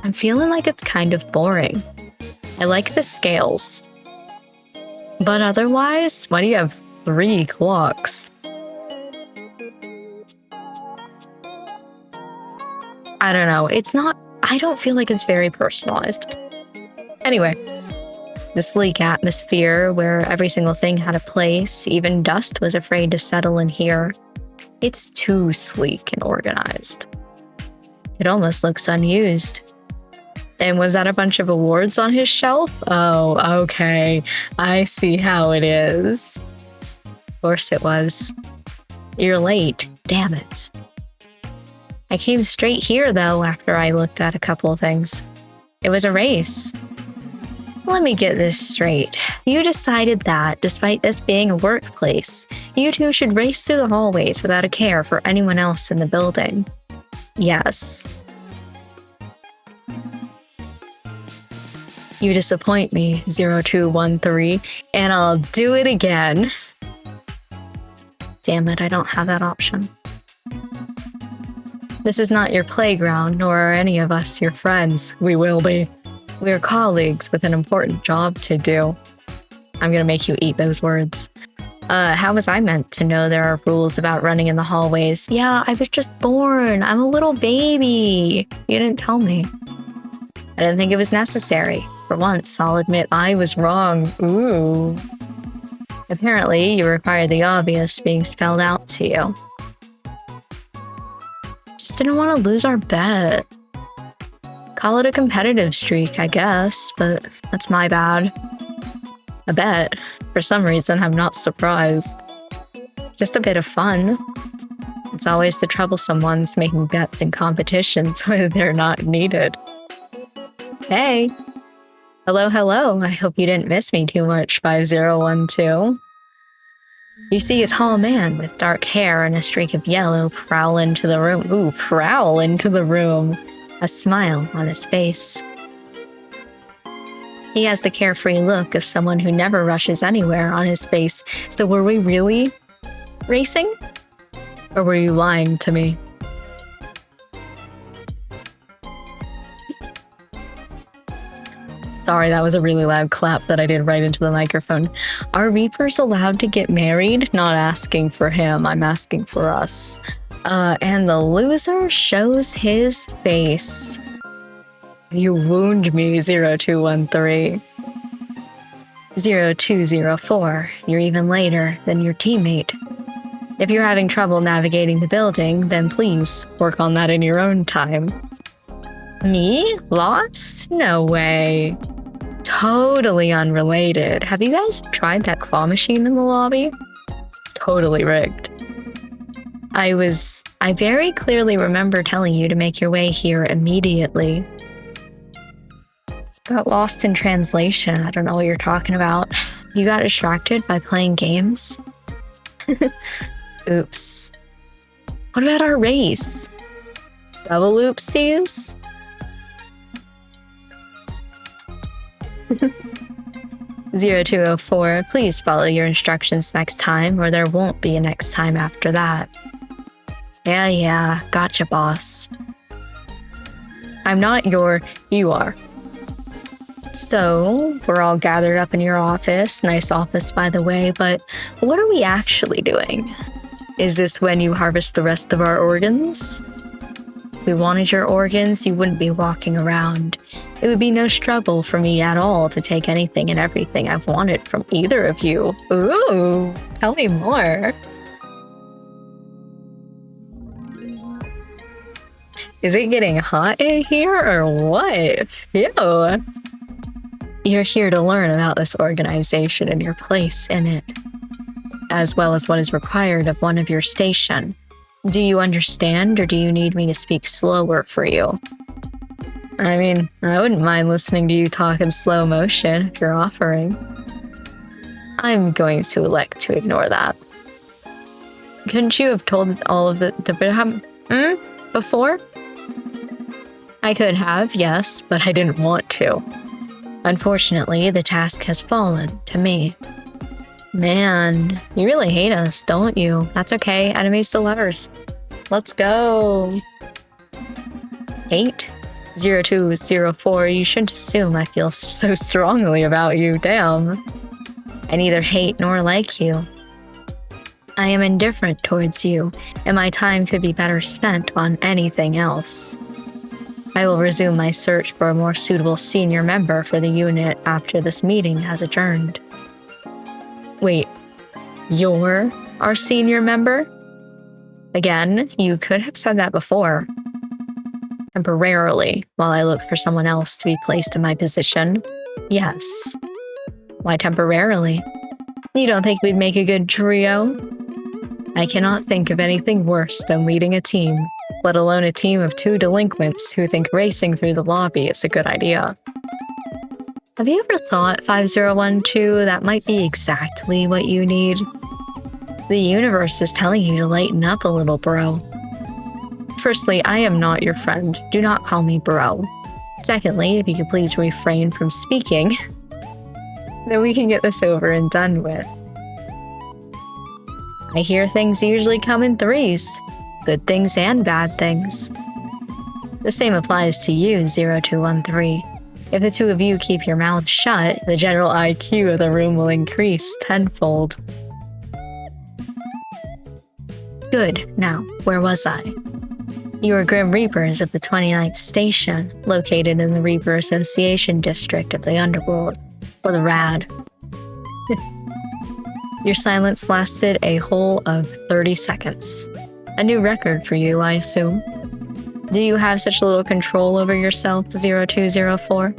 I'm feeling like it's kind of boring. I like the scales. But otherwise, why do you have 3 clocks? I don't know. I don't feel like it's very personalized. Anyway. The sleek atmosphere where every single thing had a place, even dust was afraid to settle in here. It's too sleek and organized. It almost looks unused. And was that a bunch of awards on his shelf? Oh, okay. I see how it is. Of course it was. You're late. Damn it. I came straight here, though, after I looked at a couple of things. It was a race. Let me get this straight. You decided that, despite this being a workplace, you two should race through the hallways without a care for anyone else in the building. Yes. You disappoint me, 0213, and I'll do it again. Damn it, I don't have that option. This is not your playground, nor are any of us your friends. We will be. We're colleagues with an important job to do. I'm gonna make you eat those words. How was I meant to know there are rules about running in the hallways? Yeah, I was just born. I'm a little baby. You didn't tell me. I didn't think it was necessary. For once, I'll admit I was wrong. Ooh. Apparently, you require the obvious being spelled out to you. Just didn't want to lose our bet. Call it a competitive streak, I guess, but that's my bad. A bet. For some reason, I'm not surprised. Just a bit of fun. It's always the troublesome ones making bets in competitions when they're not needed. Hey! Hello, hello. I hope you didn't miss me too much, 5012. You see a tall man with dark hair and a streak of yellow prowl into the room. Ooh, prowl into the room. A smile on his face. He has the carefree look of someone who never rushes anywhere on his face. So were we really racing? Or were you lying to me? Sorry, that was a really loud clap that I did right into the microphone. Are Reapers allowed to get married? Not asking for him, I'm asking for us. And the loser shows his face. You wound me, 0213. 0204, you're even later than your teammate. If you're having trouble navigating the building, then please work on that in your own time. Me? Lost? No way. Totally unrelated. Have you guys tried that claw machine in the lobby? It's totally rigged. I very clearly remember telling you to make your way here immediately. Got lost in translation. I don't know what you're talking about. You got distracted by playing games? Oops. What about our race? Double oopsies? 0204, please follow your instructions next time, or there won't be a next time after that. Yeah, gotcha, boss. I'm not your... You are. So, we're all gathered up in your office. Nice office, by the way, but what are we actually doing? Is this when you harvest the rest of our organs? If we wanted your organs, you wouldn't be walking around. It would be no struggle for me at all to take anything and everything I've wanted from either of you. Ooh, tell me more. Is it getting hot in here or what? Ew. You're here to learn about this organization and your place in it, as well as what is required of one of your station. Do you understand, or do you need me to speak slower for you? I mean, I wouldn't mind listening to you talk in slow motion if you're offering. I'm going to elect to ignore that. Couldn't you have told all of the before? I could have, yes, but I didn't want to. Unfortunately, the task has fallen to me. Man, you really hate us, don't you? That's okay, enemies to lovers. Let's go. Hate? 0204, you shouldn't assume I feel so strongly about you, damn. I neither hate nor like you. I am indifferent towards you, and my time could be better spent on anything else. I will resume my search for a more suitable senior member for the unit after this meeting has adjourned. Wait, you're our senior member? Again, you could have said that before. Temporarily, while I look for someone else to be placed in my position. Yes. Why temporarily? You don't think we'd make a good trio? I cannot think of anything worse than leading a team, let alone a team of two delinquents who think racing through the lobby is a good idea. Have you ever thought, 5012, that might be exactly what you need? The universe is telling you to lighten up a little, bro. Firstly, I am not your friend. Do not call me bro. Secondly, if you could please refrain from speaking, then we can get this over and done with. I hear things usually come in threes. Good things and bad things. The same applies to you, 0213. If the two of you keep your mouths shut, the general IQ of the room will increase tenfold. Good. Now, where was I? You are Grim Reapers of the 29th Station, located in the Reaper Association District of the Underworld, or the RAD. Your silence lasted a whole of 30 seconds. A new record for you, I assume. Do you have such little control over yourself, 0204?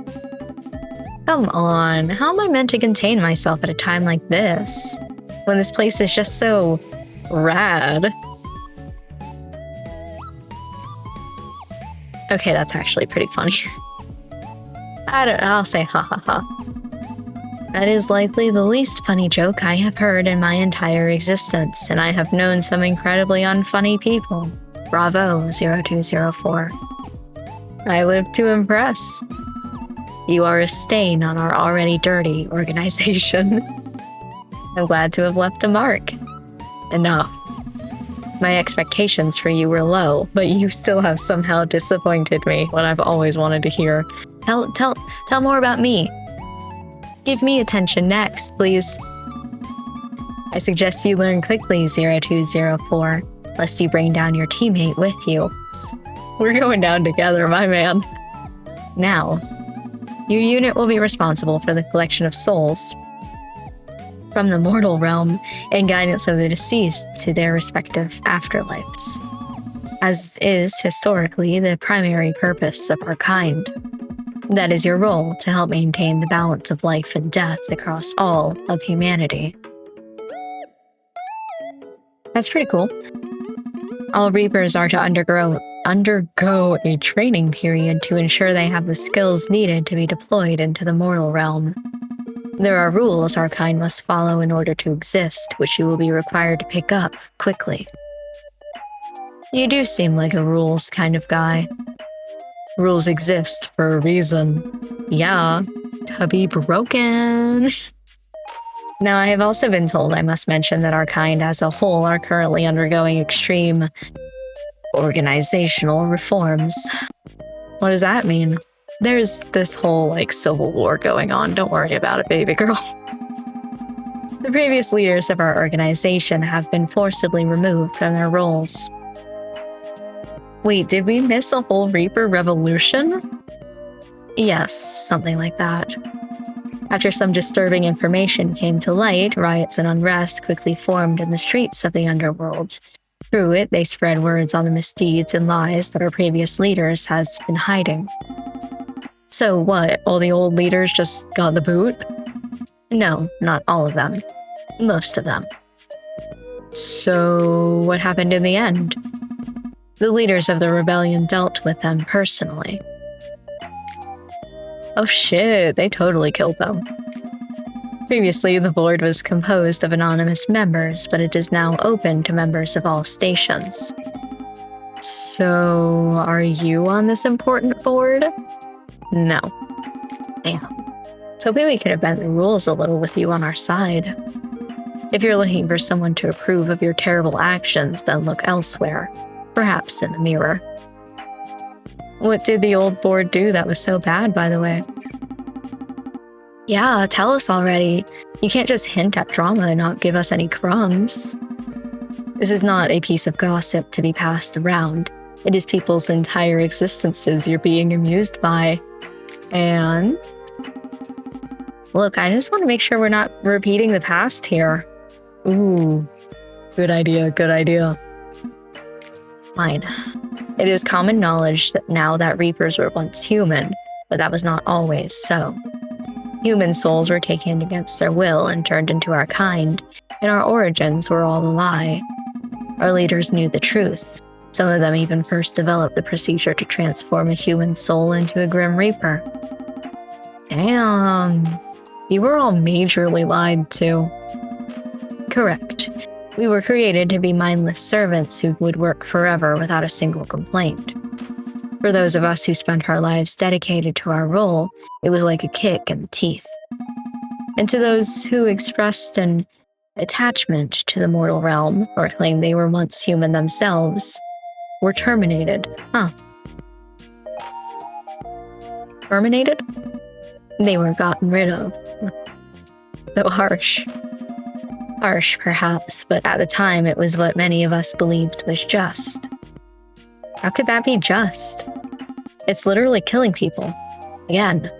Come on, how am I meant to contain myself at a time like this? When this place is just so rad. Okay, that's actually pretty funny. I'll say ha ha ha. That is likely the least funny joke I have heard in my entire existence, and I have known some incredibly unfunny people. Bravo, 0204. I live to impress. You are a stain on our already dirty organization. I'm glad to have left a mark. Enough. My expectations for you were low, but you still have somehow disappointed me, what I've always wanted to hear. Tell more about me. Give me attention next, please. I suggest you learn quickly, 0204, lest you bring down your teammate with you. We're going down together, my man. Now, your unit will be responsible for the collection of souls from the mortal realm and guidance of the deceased to their respective afterlives, as is historically the primary purpose of our kind. That is your role, to help maintain the balance of life and death across all of humanity. That's pretty cool. All Reapers are to undergo a training period to ensure they have the skills needed to be deployed into the mortal realm. There are rules our kind must follow in order to exist, which you will be required to pick up quickly. You do seem like a rules kind of guy. Rules exist for a reason. Yeah, to be broken. Now, I have also been told I must mention that our kind as a whole are currently undergoing extreme organizational reforms. What does that mean? There's this whole, civil war going on. Don't worry about it, baby girl. The previous leaders of our organization have been forcibly removed from their roles. Wait, did we miss a whole Reaper revolution? Yes, something like that. After some disturbing information came to light, riots and unrest quickly formed in the streets of the underworld. Through it, they spread words on the misdeeds and lies that our previous leaders has been hiding. So what, all the old leaders just got the boot? No, not all of them. Most of them. So what happened in the end? The leaders of the rebellion dealt with them personally. Oh shit, they totally killed them. Previously, the board was composed of anonymous members, but it is now open to members of all stations. So, are you on this important board? No. Damn. So maybe we could have bent the rules a little with you on our side. If you're looking for someone to approve of your terrible actions, then look elsewhere. Perhaps in the mirror. What did the old board do that was so bad, by the way? Yeah, tell us already. You can't just hint at drama and not give us any crumbs. This is not a piece of gossip to be passed around. It is people's entire existences you're being amused by. And... look, I just want to make sure we're not repeating the past here. Ooh. Good idea, good idea. Fine. It is common knowledge that now that Reapers were once human, but that was not always so. Human souls were taken against their will and turned into our kind, and our origins were all a lie. Our leaders knew the truth. Some of them even first developed the procedure to transform a human soul into a Grim Reaper. Damn. You were all majorly lied to. Correct. We were created to be mindless servants who would work forever without a single complaint. For those of us who spent our lives dedicated to our role, it was like a kick in the teeth. And to those who expressed an attachment to the mortal realm, or claimed they were once human themselves, were terminated. Terminated? They were gotten rid of. Though harsh. Harsh, perhaps, but at the time it was what many of us believed was just. How could that be just? It's literally killing people. Again.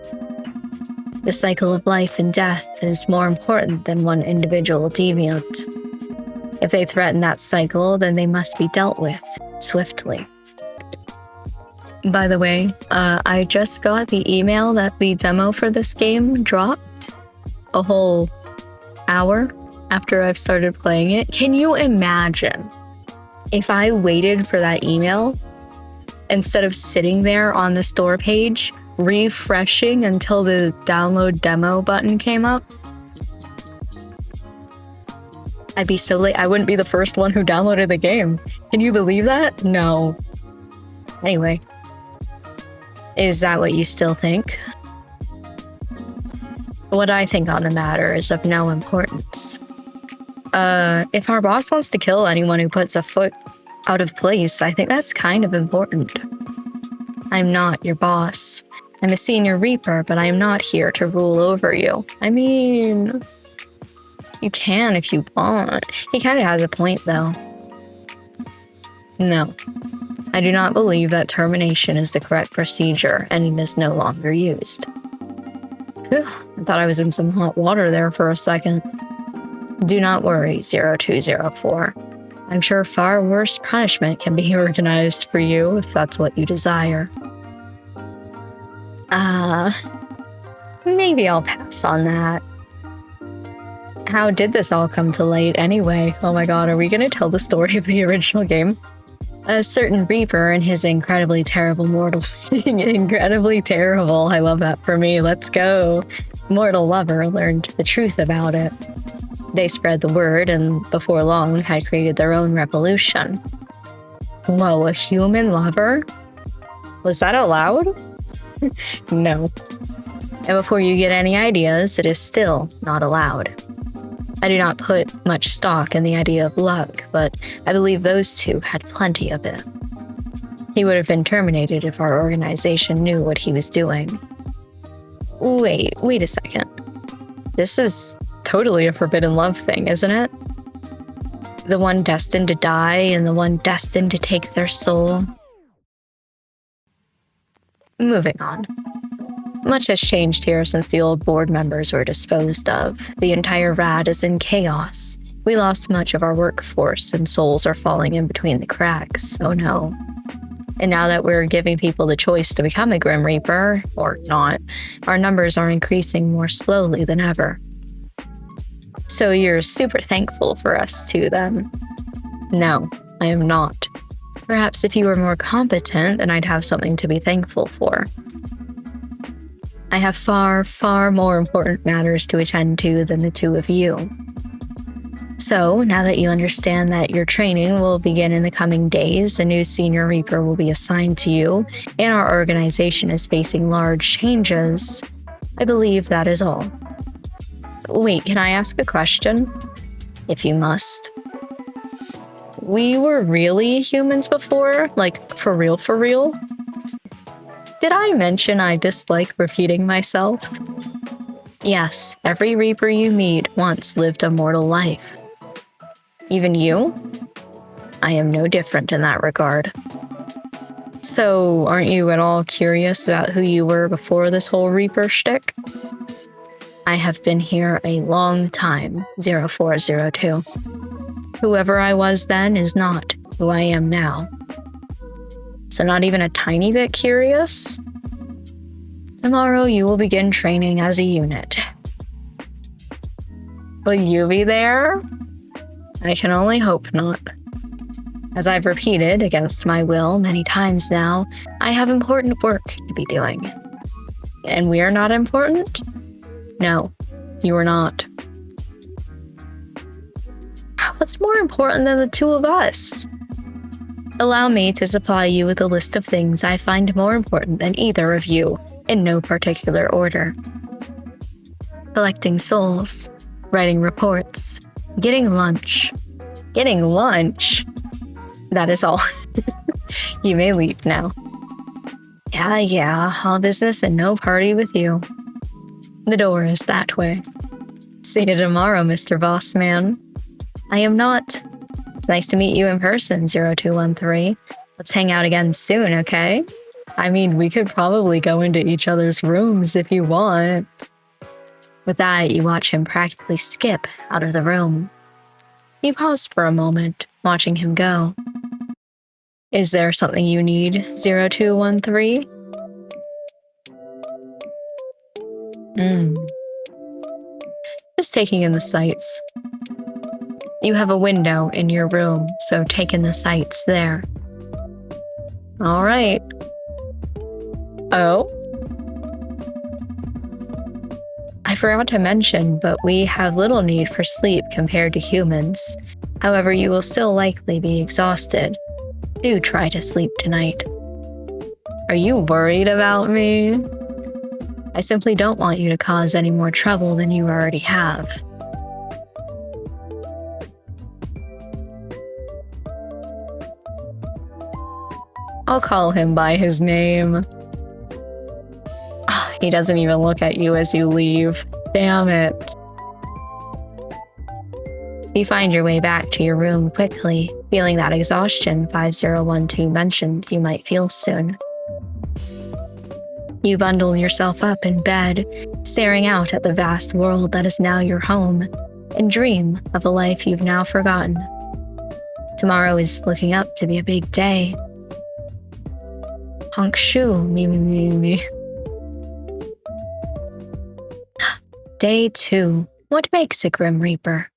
The cycle of life and death is more important than one individual deviant. If they threaten that cycle, then they must be dealt with, swiftly. By the way, I just got the email that the demo for this game dropped a whole hour after I've started playing it. Can you imagine if I waited for that email instead of sitting there on the store page, refreshing until the download demo button came up? I'd be so late. I wouldn't be the first one who downloaded the game. Can you believe that? No. Anyway. Is that what you still think? What I think on the matter is of no importance. If our boss wants to kill anyone who puts a foot out of place, I think that's kind of important. I'm not your boss. I'm a senior Reaper, but I am not here to rule over you. I mean, you can if you want. He kind of has a point, though. No. I do not believe that termination is the correct procedure, and it is no longer used. Whew, I thought I was in some hot water there for a second. Do not worry, 0204. I'm sure far worse punishment can be organized for you if that's what you desire. Maybe I'll pass on that. How did this all come to light anyway? Oh my god, are we gonna tell the story of the original game? A certain Reaper and his incredibly terrible mortal... incredibly terrible, I love that for me, let's go. Mortal lover learned the truth about it. They spread the word and before long had created their own revolution. Whoa, a human lover? Was that allowed? No. And before you get any ideas, it is still not allowed. I do not put much stock in the idea of luck, but I believe those two had plenty of it. He would have been terminated if our organization knew what he was doing. Wait a second. This is totally a forbidden love thing, isn't it? The one destined to die and the one destined to take their soul. Moving on. Much has changed here since the old board members were disposed of. The entire RAD is in chaos. We lost much of our workforce and souls are falling in between the cracks. Oh no. And now that we're giving people the choice to become a Grim Reaper, or not, our numbers are increasing more slowly than ever. So you're super thankful for us too, then? No, I am not. Perhaps if you were more competent, then I'd have something to be thankful for. I have far, far more important matters to attend to than the two of you. So, now that you understand that your training will begin in the coming days, a new Senior Reaper will be assigned to you, and our organization is facing large changes, I believe that is all. Wait, can I ask a question? If you must. We were really humans before? Like, for real, for real? Did I mention I dislike repeating myself? Yes, every Reaper you meet once lived a mortal life. Even you? I am no different in that regard. So, aren't you at all curious about who you were before this whole Reaper shtick? I have been here a long time, 0402. Whoever I was then is not who I am now. So not even a tiny bit curious? Tomorrow you will begin training as a unit. Will you be there? I can only hope not. As I've repeated against my will many times now, I have important work to be doing. And we are not important? No, you are not. What's more important than the two of us? Allow me to supply you with a list of things I find more important than either of you, in no particular order. Collecting souls, writing reports, getting lunch. Getting lunch? That is all. You may leave now. Yeah, all business and no party with you. The door is that way. See you tomorrow, Mr. Bossman. I am not. It's nice to meet you in person, 0213. Let's hang out again soon, okay? I mean, we could probably go into each other's rooms if you want. With that, you watch him practically skip out of the room. You pause for a moment, watching him go. Is there something you need, 0213? Just taking in the sights. You have a window in your room, so take in the sights there. All right. Oh? I forgot to mention, but we have little need for sleep compared to humans. However, you will still likely be exhausted. Do try to sleep tonight. Are you worried about me? I simply don't want you to cause any more trouble than you already have. I'll call him by his name. Oh, he doesn't even look at you as you leave. Damn it. You find your way back to your room quickly, feeling that exhaustion 5012 mentioned you might feel soon. You bundle yourself up in bed, staring out at the vast world that is now your home, and dream of a life you've now forgotten. Tomorrow is looking up to be a big day. Honk shoo, me. Day 2. What makes a Grim Reaper?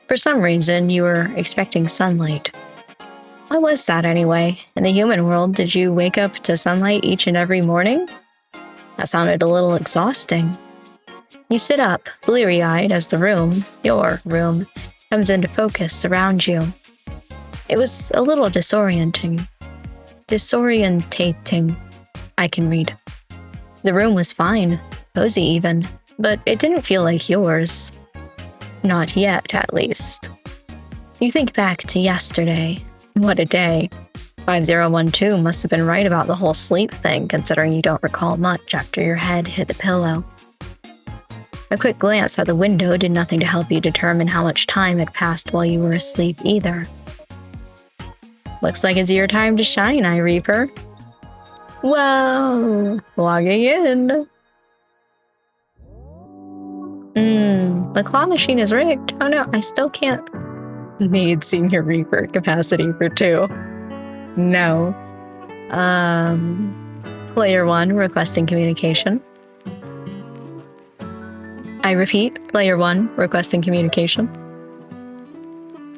For some reason, you were expecting sunlight. What was that anyway? In the human world, did you wake up to sunlight each and every morning? That sounded a little exhausting. You sit up, bleary-eyed, as the room, your room, comes into focus around you. It was a little disorientating. I can read. The room was fine, cozy even, but it didn't feel like yours. Not yet, at least. You think back to yesterday. What a day. 5012 must have been right about the whole sleep thing, considering you don't recall much after your head hit the pillow. A quick glance out the window did nothing to help you determine how much time had passed while you were asleep either. Looks like it's your time to shine, Eye Reaper. Whoa! Logging in. The claw machine is rigged. Oh no, I still can't. Need Senior Reaper capacity for 2. No. Player 1 requesting communication. I repeat, Player 1 requesting communication.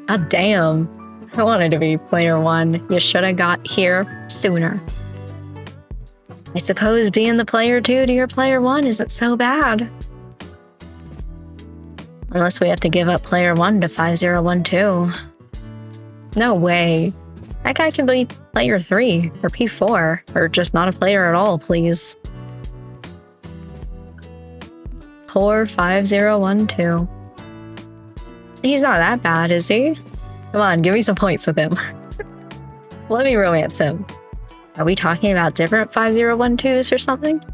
God damn. I wanted to be Player 1. You should have got here sooner. I suppose being the Player 2 to your Player 1 isn't so bad. Unless we have to give up Player 1 to 5012. No way. That guy can be Player 3 or P4, or just not a player at all, please. Poor 5012. He's not that bad, is he? Come on, give me some points with him. Let me romance him. Are we talking about different 5012s or something?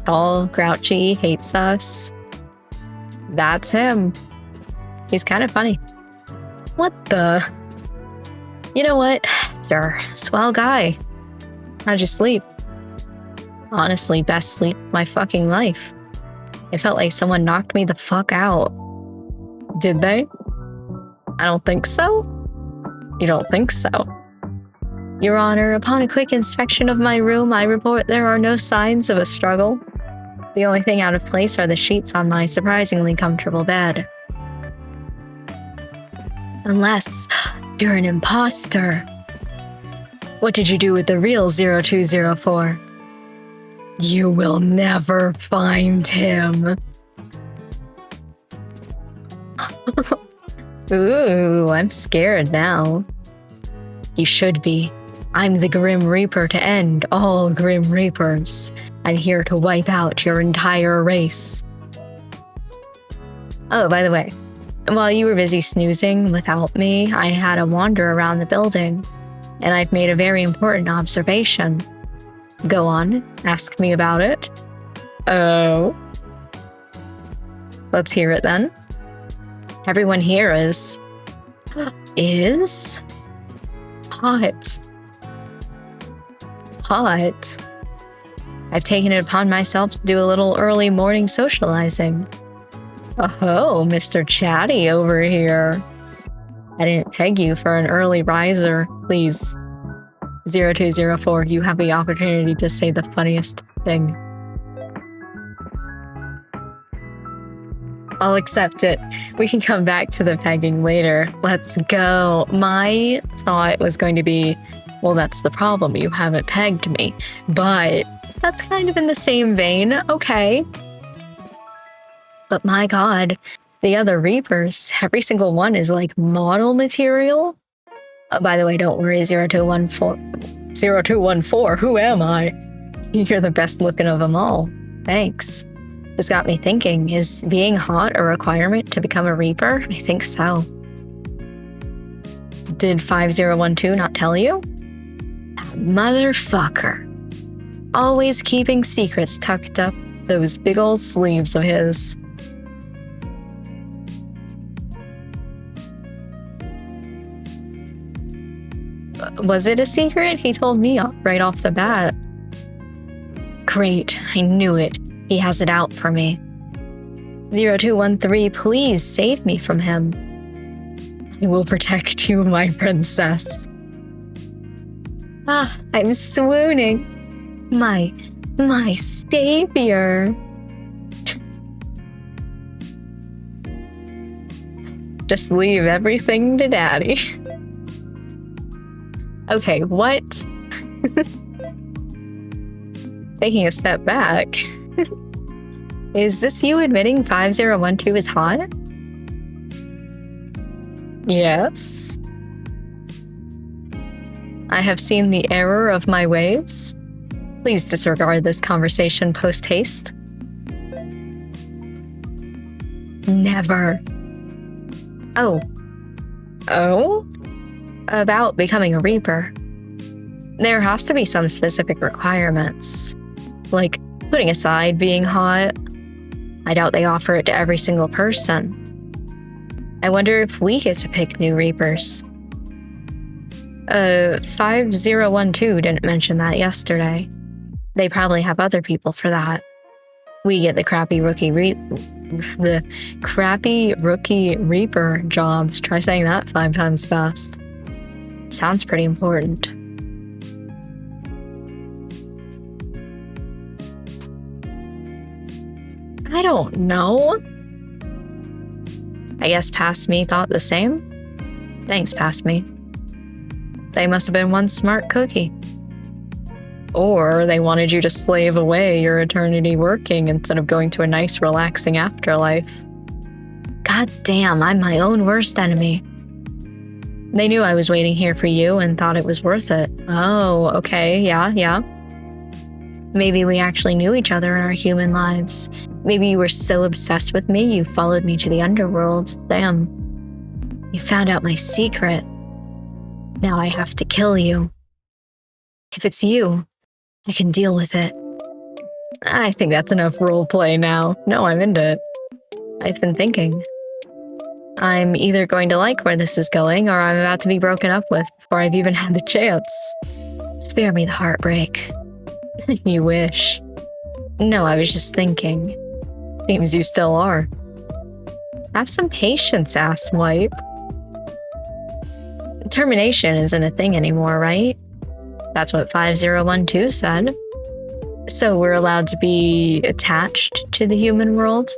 Tall, grouchy, hates us. That's him. He's kind of funny. What the? You know what? Sure. Swell guy. How'd you sleep? Honestly, best sleep of my fucking life. It felt like someone knocked me the fuck out. Did they? I don't think so. You don't think so? Your Honor, upon a quick inspection of my room, I report there are no signs of a struggle. The only thing out of place are the sheets on my surprisingly comfortable bed. Unless you're an imposter. What did you do with the real 0204? You will never find him. Ooh, I'm scared now. You should be. I'm the Grim Reaper to end all Grim Reapers. I'm here to wipe out your entire race. Oh, by the way, while you were busy snoozing without me, I had a wander around the building, and I've made a very important observation. Go on, ask me about it. Oh. Let's hear it then. Everyone here is hot. Hot. I've taken it upon myself to do a little early morning socializing. Oh, Mr. Chatty over here. I didn't peg you for an early riser. Please. 0204, you have the opportunity to say the funniest thing. I'll accept it. We can come back to the pegging later. Let's go. My thought was going to be, well, that's the problem. You haven't pegged me. But that's kind of in the same vein. Okay. But my God, the other Reapers, every single one is like model material. Oh, by the way, don't worry, 0214. 0214, who am I? You're the best looking of them all. Thanks. Just got me thinking, is being hot a requirement to become a Reaper? I think so. Did 5012 not tell you? Motherfucker. Always keeping secrets tucked up those big old sleeves of his. Was it a secret? He told me right off the bat. Great, I knew it. He has it out for me. 0213, please save me from him. I will protect you, my princess. Ah, I'm swooning. My savior. Just leave everything to Daddy. Okay, what? Taking a step back. Is this you admitting 5012 is hot? Yes. I have seen the error of my ways. Please disregard this conversation post-haste. Never. Oh. Oh? About becoming a Reaper. There has to be some specific requirements. Like, putting aside being hot, I doubt they offer it to every single person. I wonder if we get to pick new Reapers. 5012 didn't mention that yesterday. They probably have other people for that. We get the crappy rookie Reaper jobs. Try saying that 5 times fast. Sounds pretty important. I don't know. I guess Past Me thought the same? Thanks, Past Me. They must have been one smart cookie. Or they wanted you to slave away your eternity working instead of going to a nice, relaxing afterlife. God damn, I'm my own worst enemy. They knew I was waiting here for you and thought it was worth it. Oh, okay, yeah. Maybe we actually knew each other in our human lives. Maybe you were so obsessed with me, you followed me to the underworld. Damn. You found out my secret. Now I have to kill you. If it's you, I can deal with it. I think that's enough roleplay now. No, I'm into it. I've been thinking. I'm either going to like where this is going, or I'm about to be broken up with before I've even had the chance. Spare me the heartbreak. You wish. No, I was just thinking. Seems you still are. Have some patience, asswipe. Termination isn't a thing anymore, right? That's what 5012 said. So we're allowed to be attached to the human world?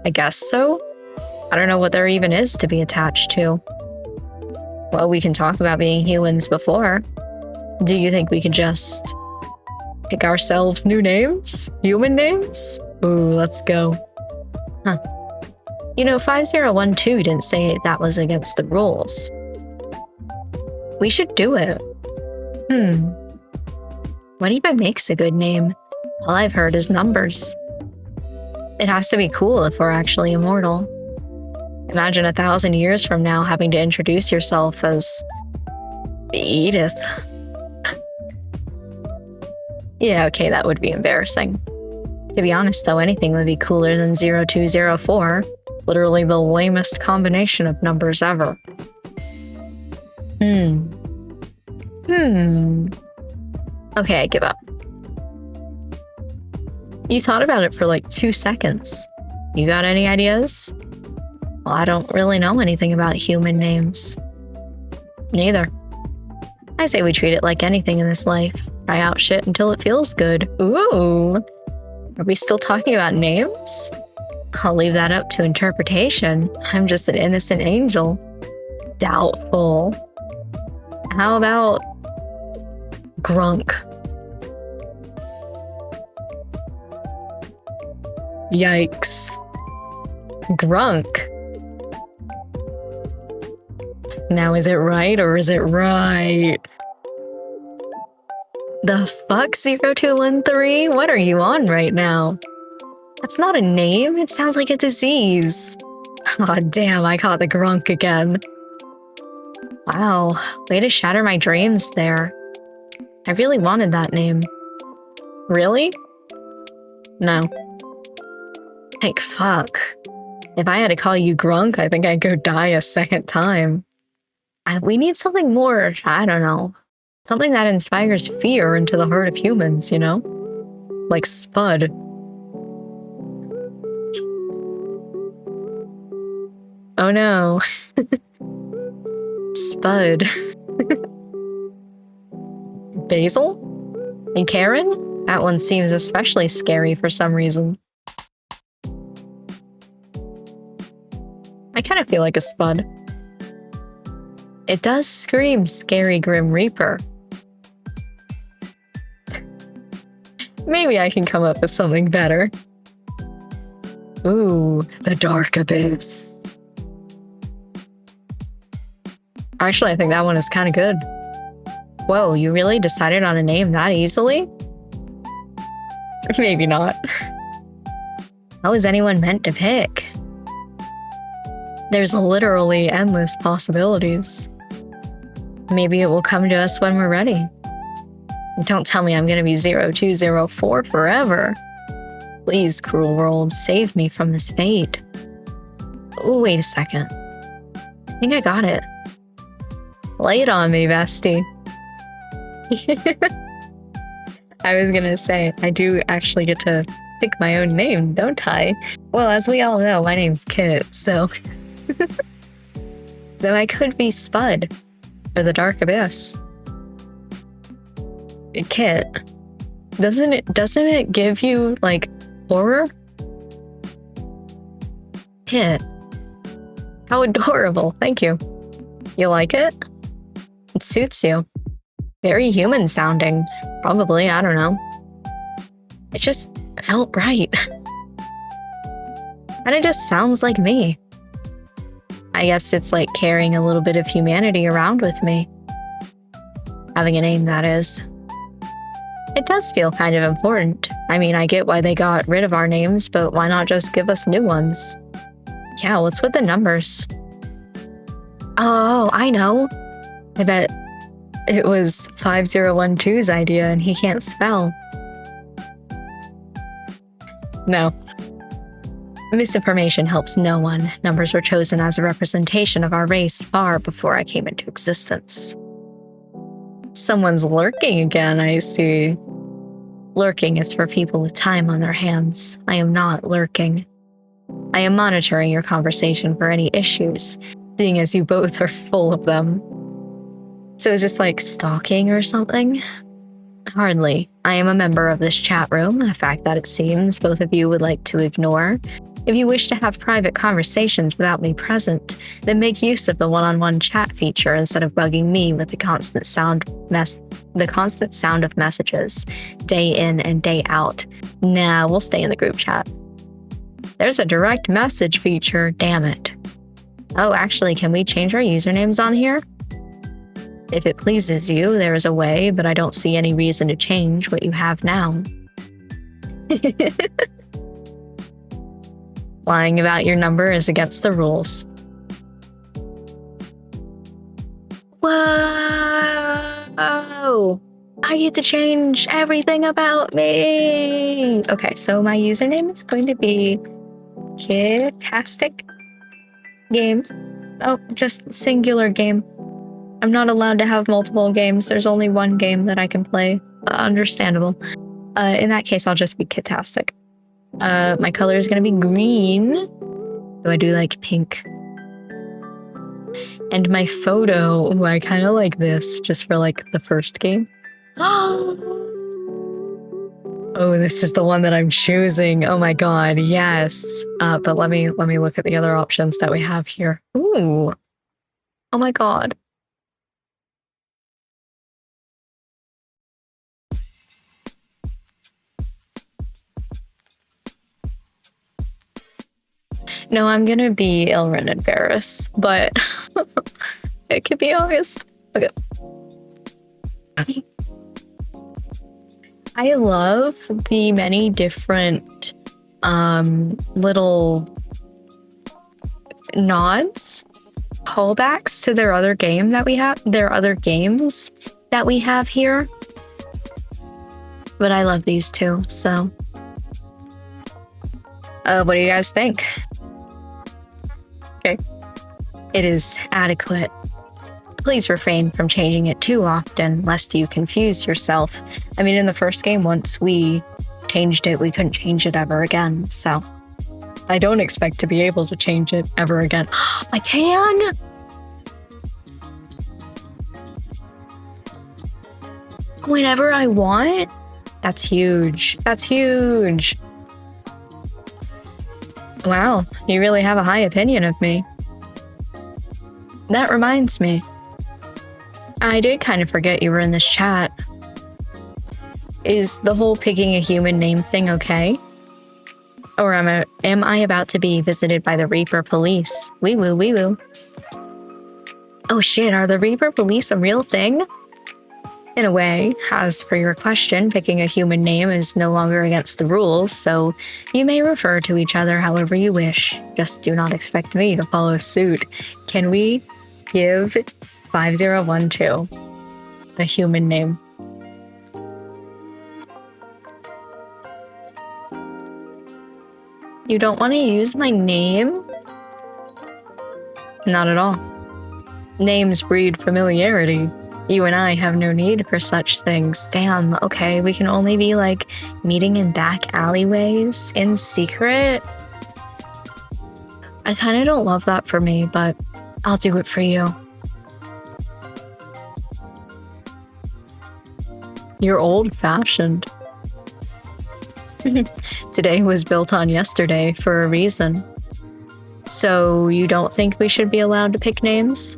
I guess so. I don't know what there even is to be attached to. Well, we can talk about being humans before. Do you think we could just pick ourselves new names? Human names? Ooh, let's go. Huh. You know, 5012 didn't say that was against the rules. We should do it. What even makes a good name? All I've heard is numbers. It has to be cool if we're actually immortal. Imagine 1,000 years from now having to introduce yourself as Edith. Yeah, okay, that would be embarrassing. To be honest though, anything would be cooler than 0204. Literally the lamest combination of numbers ever. Okay, I give up. You thought about it for like 2 seconds. You got any ideas? Well, I don't really know anything about human names. Neither. I say we treat it like anything in this life. Try out shit until it feels good. Ooh. Are we still talking about names? I'll leave that up to interpretation. I'm just an innocent angel. Doubtful. How about Grunk? Yikes. Grunk. Now is it right or is it right? The fuck, 0213? What are you on right now? That's not a name, it sounds like a disease. Aw, damn, I caught the grunk again. Wow, way to shatter my dreams there. I really wanted that name. Really? No. Like, fuck. If I had to call you Grunk, I think I'd go die a second time. We need something more, I don't know. Something that inspires fear into the heart of humans, you know? Like Spud. Oh no. Spud. Basil? And Karen? That one seems especially scary for some reason. I kind of feel like a Spud. It does scream Scary Grim Reaper. Maybe I can come up with something better. Ooh, the Dark Abyss. Actually, I think that one is kind of good. Whoa, you really decided on a name that easily? Maybe not. How is anyone meant to pick? There's literally endless possibilities. Maybe it will come to us when we're ready. Don't tell me I'm gonna be 0204 forever. Please, cruel world, save me from this fate. Oh, wait a second. I think I got it. Lay it on me, bestie. I was gonna say, I do actually get to pick my own name, don't I? Well, as we all know, my name's Kit, so... Though I could be Spud, or the Dark Abyss. Kit, doesn't it give you, like, horror? Kit. How adorable, thank you. You like it? It suits you. Very human sounding, probably, I don't know. It just felt right. And it just sounds like me. I guess it's like carrying a little bit of humanity around with me. Having a name, that is. It does feel kind of important. I mean, I get why they got rid of our names, but why not just give us new ones? Yeah, what's with the numbers? Oh, I know. I bet it was 5012's idea and he can't spell. No. Misinformation helps no one. Numbers were chosen as a representation of our race far before I came into existence. Someone's lurking again, I see. Lurking is for people with time on their hands. I am not lurking. I am monitoring your conversation for any issues, seeing as you both are full of them. So is this like stalking or something? Hardly. I am a member of this chat room, a fact that it seems both of you would like to ignore. If you wish to have private conversations without me present, then make use of the one-on-one chat feature instead of bugging me with the constant sound of messages, day in and day out. Nah, we'll stay in the group chat. There's a direct message feature, damn it. Oh, actually, can we change our usernames on here? If it pleases you, there is a way, but I don't see any reason to change what you have now. Lying about your number is against the rules. Whoa! I get to change everything about me! Okay, so my username is going to be Kitastic Games. Oh, just singular game. I'm not allowed to have multiple games. There's only one game that I can play. Understandable. In that case, I'll just be Kitastic. My color is gonna be green. So I do like pink. And my photo, ooh, I kind of like this just for like the first game. Oh, this is the one that I'm choosing. Oh my god, yes. But let me look at the other options that we have here. Ooh. Oh my god. No, I'm gonna be Ilrin and Varys, but it could be August. Okay. I love the many different little nods, callbacks to their other games that we have here. But I love these two, so. What do you guys think? Okay. It is adequate. Please refrain from changing it too often, lest you confuse yourself. I mean, in the first game, once we changed it, we couldn't change it ever again, so. I don't expect to be able to change it ever again. I can! Whenever I want? That's huge. That's huge. Wow, you really have a high opinion of me. That reminds me. I did kind of forget you were in this chat. Is the whole picking a human name thing okay? Or am I about to be visited by the Reaper police? Wee woo, wee woo. Oh shit, are the Reaper police a real thing? In a way, as for your question, picking a human name is no longer against the rules, so you may refer to each other however you wish. Just do not expect me to follow suit. Can we give 5012 a human name? You don't want to use my name? Not at all. Names breed familiarity. You and I have no need for such things. Damn, okay, we can only be like meeting in back alleyways in secret. I kind of don't love that for me, but I'll do it for you. You're old-fashioned. Today was built on yesterday for a reason. So you don't think we should be allowed to pick names?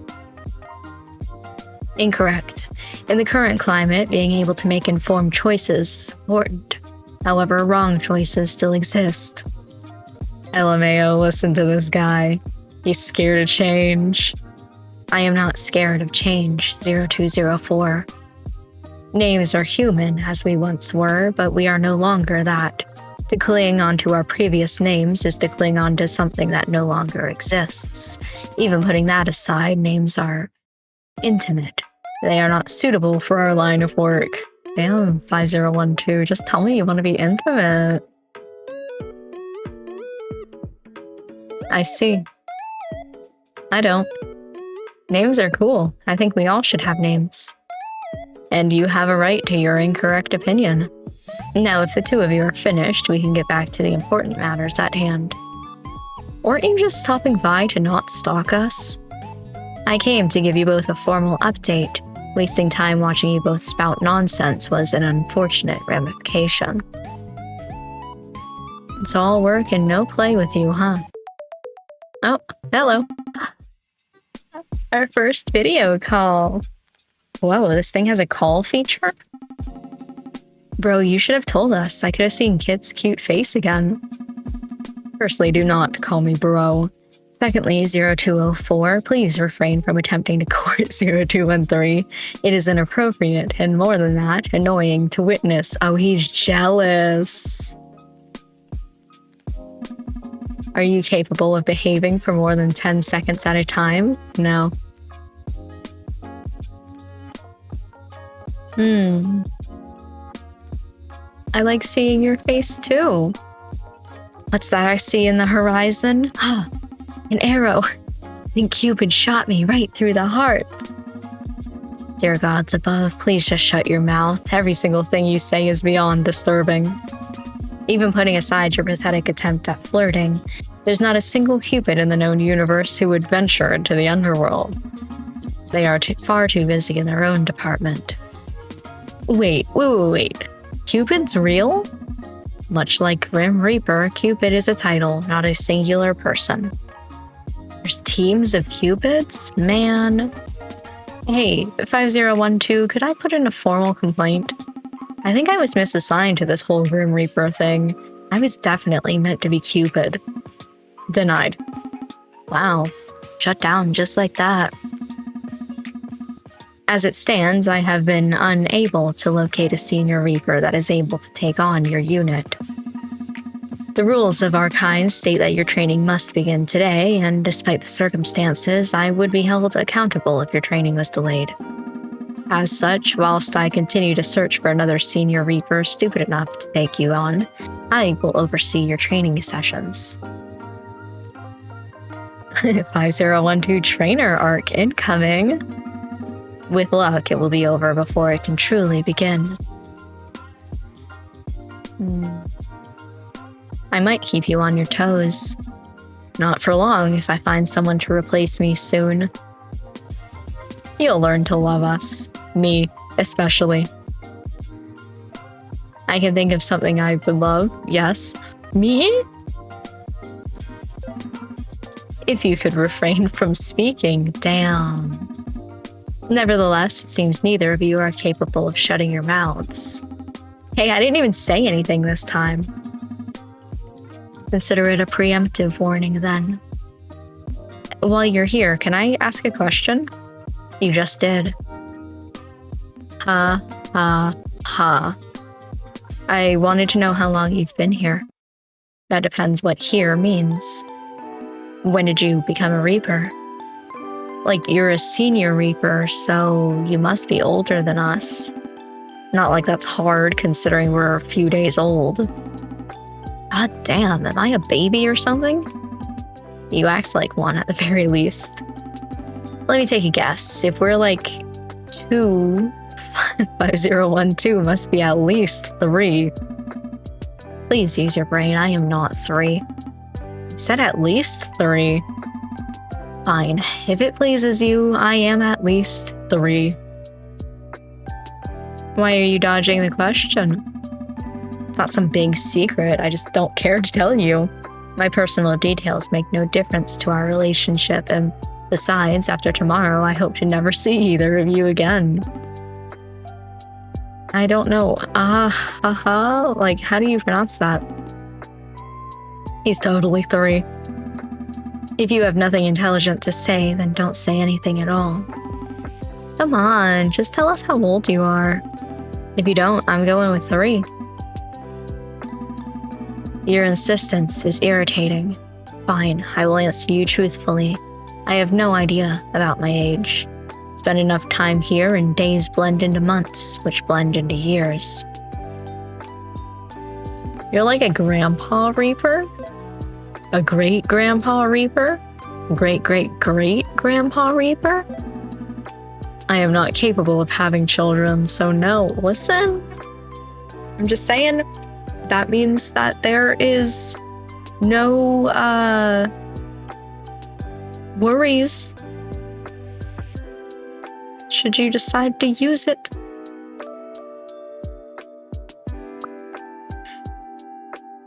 Incorrect. In the current climate, being able to make informed choices is important. However, wrong choices still exist. LMAO, listen to this guy. He's scared of change. I am not scared of change, 0204. Names are human, as we once were, but we are no longer that. To cling onto our previous names is to cling onto something that no longer exists. Even putting that aside, names are intimate. They are not suitable for our line of work. Damn, 5012, just tell me you want to be intimate. I see. I don't. Names are cool. I think we all should have names. And you have a right to your incorrect opinion. Now, if the two of you are finished, we can get back to the important matters at hand. Weren't you just stopping by to not stalk us? I came to give you both a formal update. Wasting time watching you both spout nonsense was an unfortunate ramification. It's all work and no play with you, huh? Oh, hello. Our first video call. Whoa, this thing has a call feature? Bro, you should have told us. I could have seen Kit's cute face again. Firstly, do not call me bro. Secondly, 0204, please refrain from attempting to court 0213. It is inappropriate, and more than that, annoying to witness. Oh, he's jealous. Are you capable of behaving for more than 10 seconds at a time? No. I like seeing your face too. What's that I see in the horizon? Ah, an arrow. I think Cupid shot me right through the heart. Dear gods above, please just shut your mouth. Every single thing you say is beyond disturbing. Even putting aside your pathetic attempt at flirting, there's not a single Cupid in the known universe who would venture into the underworld. They are far too busy in their own department. Wait. Cupid's real? Much like Grim Reaper, Cupid is a title, not a singular person. There's teams of Cupids? Man. Hey, 5012, could I put in a formal complaint? I think I was misassigned to this whole Grim Reaper thing. I was definitely meant to be Cupid. Denied. Wow. Shut down just like that. As it stands, I have been unable to locate a senior Reaper that is able to take on your unit. The rules of our kind state that your training must begin today, and despite the circumstances, I would be held accountable if your training was delayed. As such, whilst I continue to search for another senior Reaper stupid enough to take you on, I will oversee your training sessions. 5012 trainer arc incoming. With luck, it will be over before it can truly begin. I might keep you on your toes. Not for long if I find someone to replace me soon. You'll learn to love us. Me, especially. I can think of something I would love. Yes. Me? If you could refrain from speaking, damn. Nevertheless, it seems neither of you are capable of shutting your mouths. Hey, I didn't even say anything this time. Consider it a preemptive warning, then. While you're here, can I ask a question? You just did. Ha, ha, ha. I wanted to know how long you've been here. That depends what here means. When did you become a Reaper? Like, you're a senior Reaper, so you must be older than us. Not like that's hard, considering we're a few days old. God damn, am I a baby or something? You act like one at the very least. Let me take a guess. If we're like 2, 5012 must be at least 3. Please use your brain, I am not 3. I said at least 3. Fine, if it pleases you, I am at least 3. Why are you dodging the question? It's not some big secret, I just don't care to tell you. My personal details make no difference to our relationship, and besides, after tomorrow, I hope to never see either of you again. I don't know. Like, how do you pronounce that? He's totally 3. If you have nothing intelligent to say, then don't say anything at all. Come on, just tell us how old you are. If you don't, I'm going with 3. Your insistence is irritating. Fine, I will answer you truthfully. I have no idea about my age. Spend enough time here and days blend into months, which blend into years. You're like a grandpa Reaper? A great-grandpa Reaper? Great-great-great-grandpa Reaper? I am not capable of having children, so no. Listen, I'm just saying, that means that there is no, worries should you decide to use it.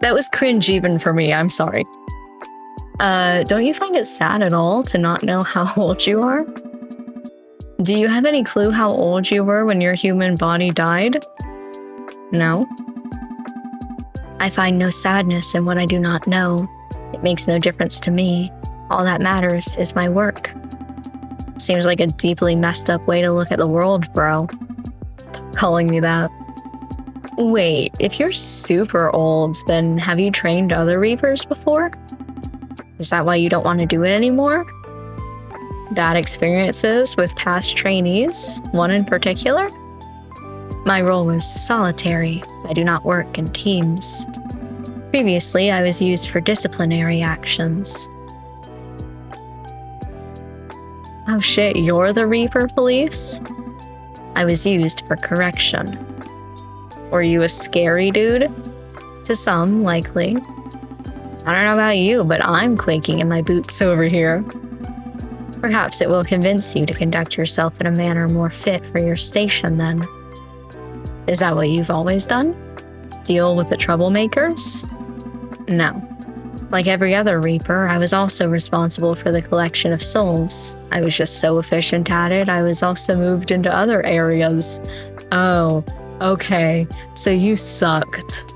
That was cringe even for me, I'm sorry. Don't you find it sad at all to not know how old you are? Do you have any clue how old you were when your human body died? No? I find no sadness in what I do not know. It makes no difference to me. All that matters is my work. Seems like a deeply messed up way to look at the world, bro. Stop calling me that. Wait, if you're super old, then have you trained other Reapers before? Is that why you don't want to do it anymore? Bad experiences with past trainees, one in particular? My role was solitary. I do not work in teams. Previously, I was used for disciplinary actions. Oh shit, you're the Reaper Police? I was used for correction. Were you a scary dude? To some, likely. I don't know about you, but I'm quaking in my boots over here. Perhaps it will convince you to conduct yourself in a manner more fit for your station, then. Is that what you've always done? Deal with the troublemakers? No. Like every other Reaper, I was also responsible for the collection of souls. I was just so efficient at it, I was also moved into other areas. Oh, okay, so you sucked.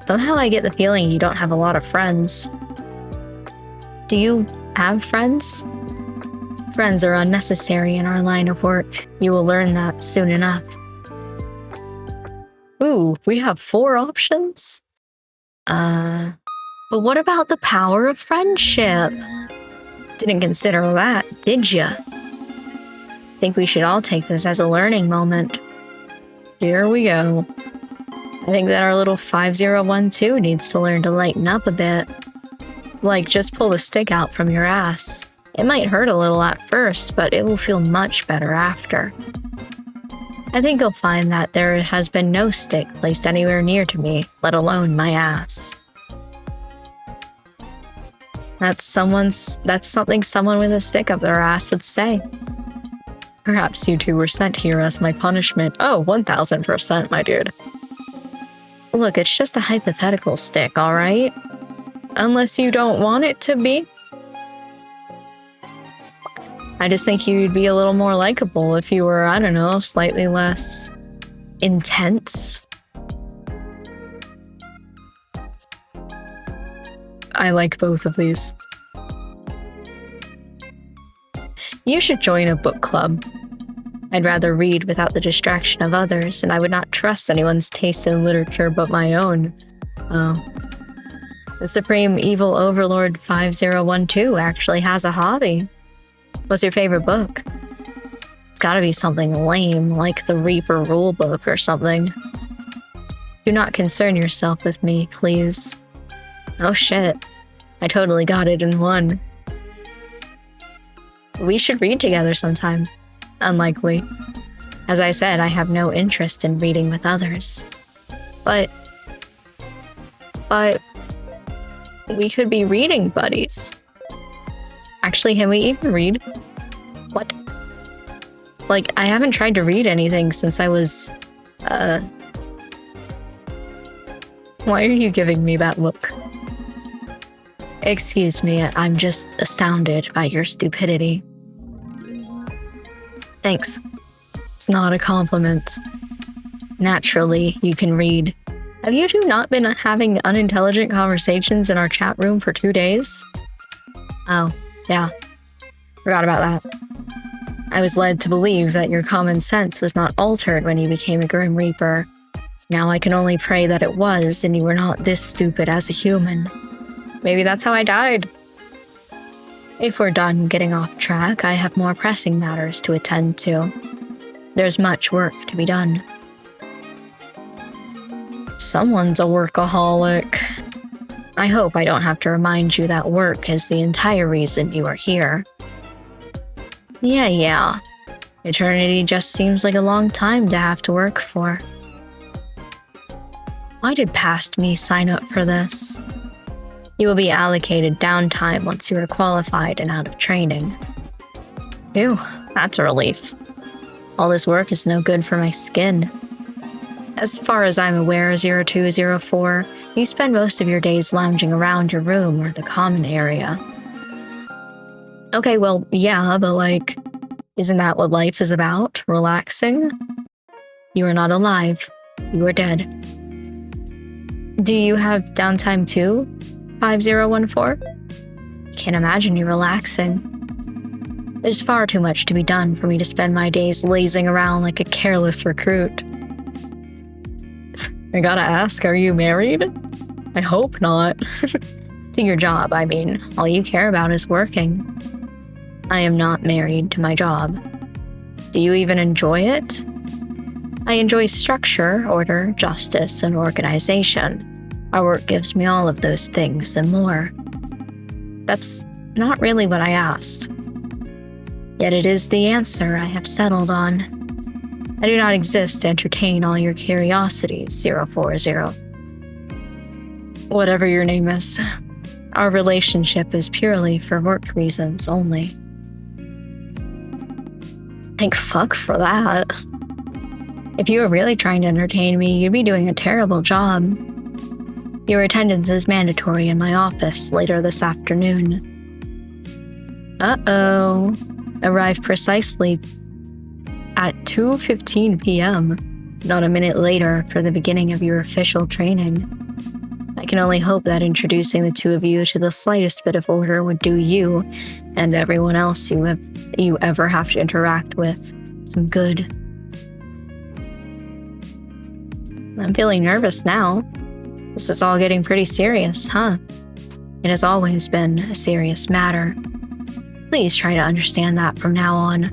Somehow I get the feeling you don't have a lot of friends. Do you have friends? Friends are unnecessary in our line of work. You will learn that soon enough. Ooh, we have 4 options? But what about the power of friendship? Didn't consider that, did ya? Think we should all take this as a learning moment. Here we go. I think that our little 5012 needs to learn to lighten up a bit. Like, just pull the stick out from your ass. It might hurt a little at first, but it will feel much better after. I think you'll find that there has been no stick placed anywhere near to me, let alone my ass. That's something someone with a stick up their ass would say. Perhaps you two were sent here as my punishment. Oh, 1000%, my dude. Look, it's just a hypothetical stick, alright? Unless you don't want it to be. I just think you'd be a little more likable if you were, I don't know, slightly less intense. I like both of these. You should join a book club. I'd rather read without the distraction of others, and I would not trust anyone's taste in literature but my own. Oh. The Supreme Evil Overlord 5012 actually has a hobby. What's your favorite book? It's gotta be something lame, like the Reaper rulebook or something. Do not concern yourself with me, please. Oh shit. I totally got it in one. We should read together sometime. Unlikely. As I said, I have no interest in reading with others. But we could be reading buddies. Actually, can we even read? What? Like, I haven't tried to read anything since I was, Why are you giving me that look? Excuse me, I'm just astounded by your stupidity. Thanks. It's not a compliment. Naturally, you can read. Have you two not been having unintelligent conversations in our chat room for 2 days? Oh, yeah. Forgot about that. I was led to believe that your common sense was not altered when you became a Grim Reaper. Now I can only pray that it was, and you were not this stupid as a human. Maybe that's how I died. If we're done getting off track, I have more pressing matters to attend to. There's much work to be done. Someone's a workaholic. I hope I don't have to remind you that work is the entire reason you are here. Yeah. Eternity just seems like a long time to have to work for. Why did past me sign up for this? You will be allocated downtime once you are qualified and out of training. Phew, that's a relief. All this work is no good for my skin. As far as I'm aware, 0204, you spend most of your days lounging around your room or the common area. Okay, well, yeah, but like, isn't that what life is about? Relaxing? You are not alive. You are dead. Do you have downtime too, 5014? Can't imagine you relaxing. There's far too much to be done for me to spend my days lazing around like a careless recruit. I gotta ask, are you married? I hope not. To your job, I mean. All you care about is working. I am not married to my job. Do you even enjoy it? I enjoy structure, order, justice, and organization. Our work gives me all of those things and more. That's not really what I asked. Yet it is the answer I have settled on. I do not exist to entertain all your curiosities, 040. Whatever your name is, our relationship is purely for work reasons only. Thank fuck for that. If you were really trying to entertain me, you'd be doing a terrible job. Your attendance is mandatory in my office later this afternoon. Uh-oh. Arrive precisely at 2:15 p.m., not a minute later for the beginning of your official training. I can only hope that introducing the two of you to the slightest bit of order would do you and everyone else you ever have to interact with some good. I'm feeling nervous now. This is all getting pretty serious, huh? It has always been a serious matter. Please try to understand that from now on.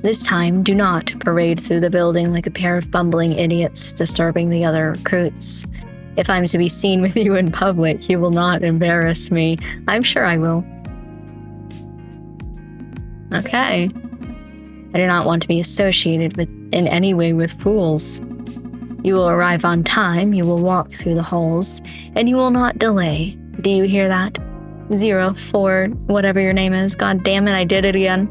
This time, do not parade through the building like a pair of bumbling idiots disturbing the other recruits. If I'm to be seen with you in public, you will not embarrass me. I'm sure I will. Okay. I do not want to be associated in any way with fools. You will arrive on time, you will walk through the halls, and you will not delay. Do you hear that? 04, whatever your name is. God damn it, I did it again.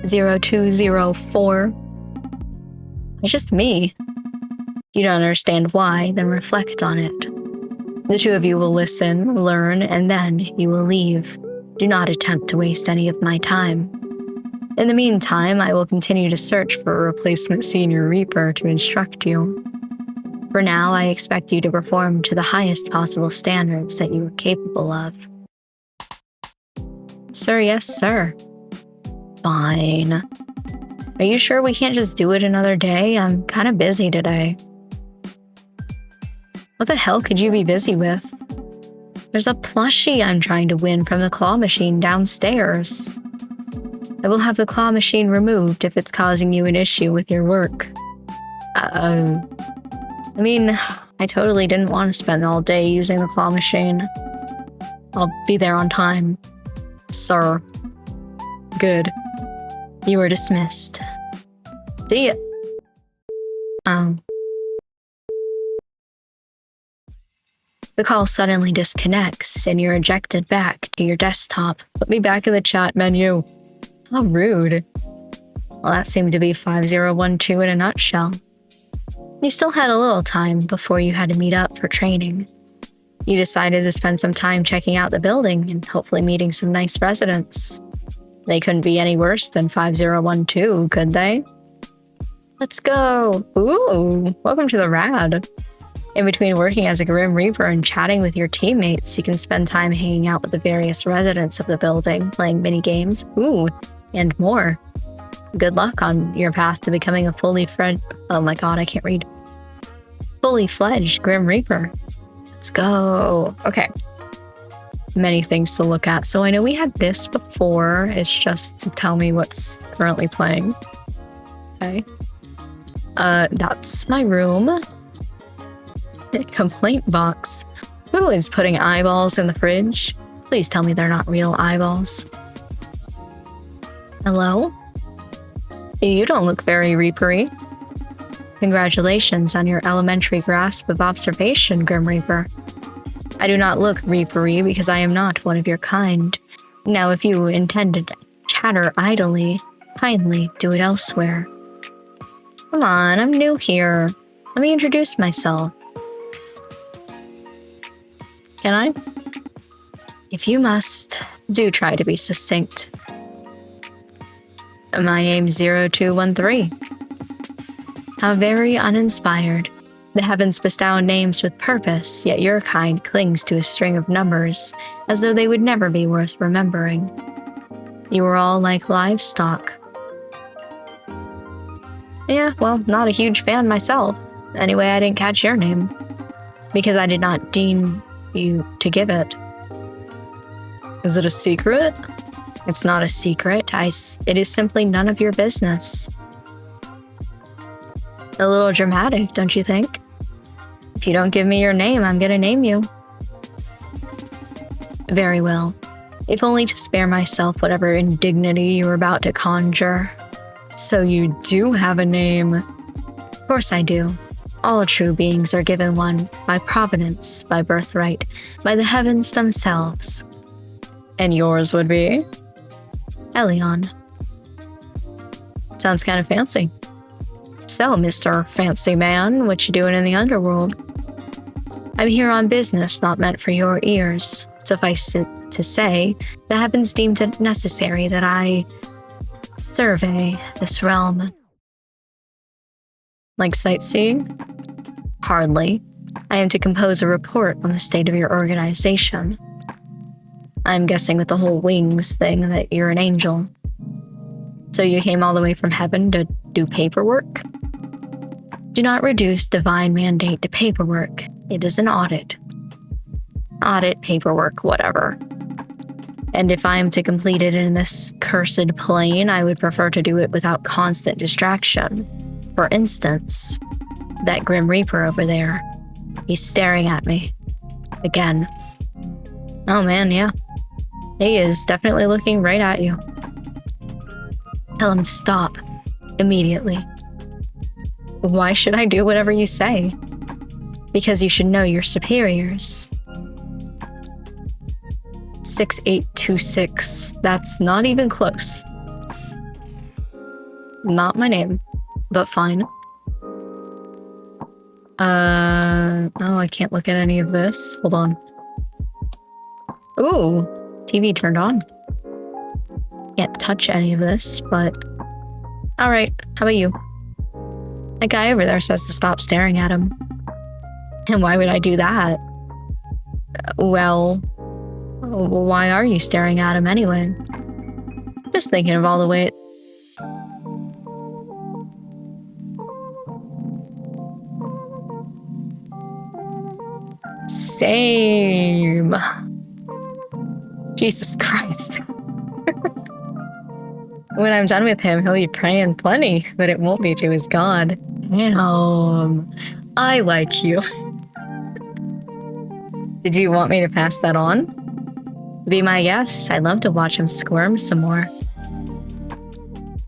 0204. It's just me. If you don't understand why, then reflect on it. The two of you will listen, learn, and then you will leave. Do not attempt to waste any of my time. In the meantime, I will continue to search for a replacement Senior Reaper to instruct you. For now, I expect you to perform to the highest possible standards that you are capable of. Sir, yes, sir. Fine. Are you sure we can't just do it another day? I'm kind of busy today. What the hell could you be busy with? There's a plushie I'm trying to win from the claw machine downstairs. I will have the claw machine removed if it's causing you an issue with your work. I mean, I totally didn't want to spend all day using the claw machine. I'll be there on time, sir. Good. You are dismissed. See ya. The call suddenly disconnects and you're ejected back to your desktop. Put me back in the chat menu. How rude. Well, that seemed to be 5012 in a nutshell. You still had a little time before you had to meet up for training. You decided to spend some time checking out the building and hopefully meeting some nice residents. They couldn't be any worse than 5012, could they? Let's go! Ooh, welcome to the rad. In between working as a Grim Reaper and chatting with your teammates, you can spend time hanging out with the various residents of the building, playing mini games, and more. Good luck on your path to becoming a fully fledged Grim Reaper. Let's go. Okay. Many things to look at. So I know we had this before. It's just to tell me what's currently playing. Okay. That's my room. Complaint box. Who is putting eyeballs in the fridge? Please tell me they're not real eyeballs. Hello? You don't look very reapery. Congratulations on your elementary grasp of observation, Grim Reaper. I do not look reapery because I am not one of your kind. Now, if you intend to chatter idly, kindly do it elsewhere. Come on, I'm new here. Let me introduce myself. Can I? If you must, do try to be succinct. My name's 0213. How very uninspired. The heavens bestow names with purpose, yet your kind clings to a string of numbers, as though they would never be worth remembering. You were all like livestock. Yeah, well, not a huge fan myself. Anyway, I didn't catch your name. Because I did not deem you to give it. Is it a secret? It's not a secret. It is simply none of your business. A little dramatic, don't you think? If you don't give me your name, I'm gonna name you. Very well. If only to spare myself whatever indignity you were about to conjure. So you do have a name. Of course I do. All true beings are given one, by providence, by birthright, by the heavens themselves. And yours would be? Elion. Sounds kind of fancy. So, Mr. Fancy Man, what you doing in the underworld? I'm here on business not meant for your ears. Suffice it to say, the heavens deemed it necessary that I survey this realm. Like sightseeing? Hardly. I am to compose a report on the state of your organization. I'm guessing with the whole wings thing that you're an angel. So you came all the way from heaven to do paperwork? Do not reduce divine mandate to paperwork. It is an audit. Audit, paperwork, whatever. And if I am to complete it in this cursed plane, I would prefer to do it without constant distraction. For instance, that Grim Reaper over there. He's staring at me. Again. Oh man, yeah. He is definitely looking right at you. Tell him to stop. Immediately. Why should I do whatever you say? Because you should know your superiors. 6826. That's not even close. Not my name, but fine. Oh, I can't look at any of this. Hold on. Ooh, TV turned on. Can't touch any of this, but... Alright, how about you? That guy over there says to stop staring at him. And why would I do that? Well, why are you staring at him anyway? Just thinking of all the way. Same. Jesus Christ. When I'm done with him, he'll be praying plenty, but it won't be to his God. Damn. I like you. Did you want me to pass that on? Be my guest. I'd love to watch him squirm some more.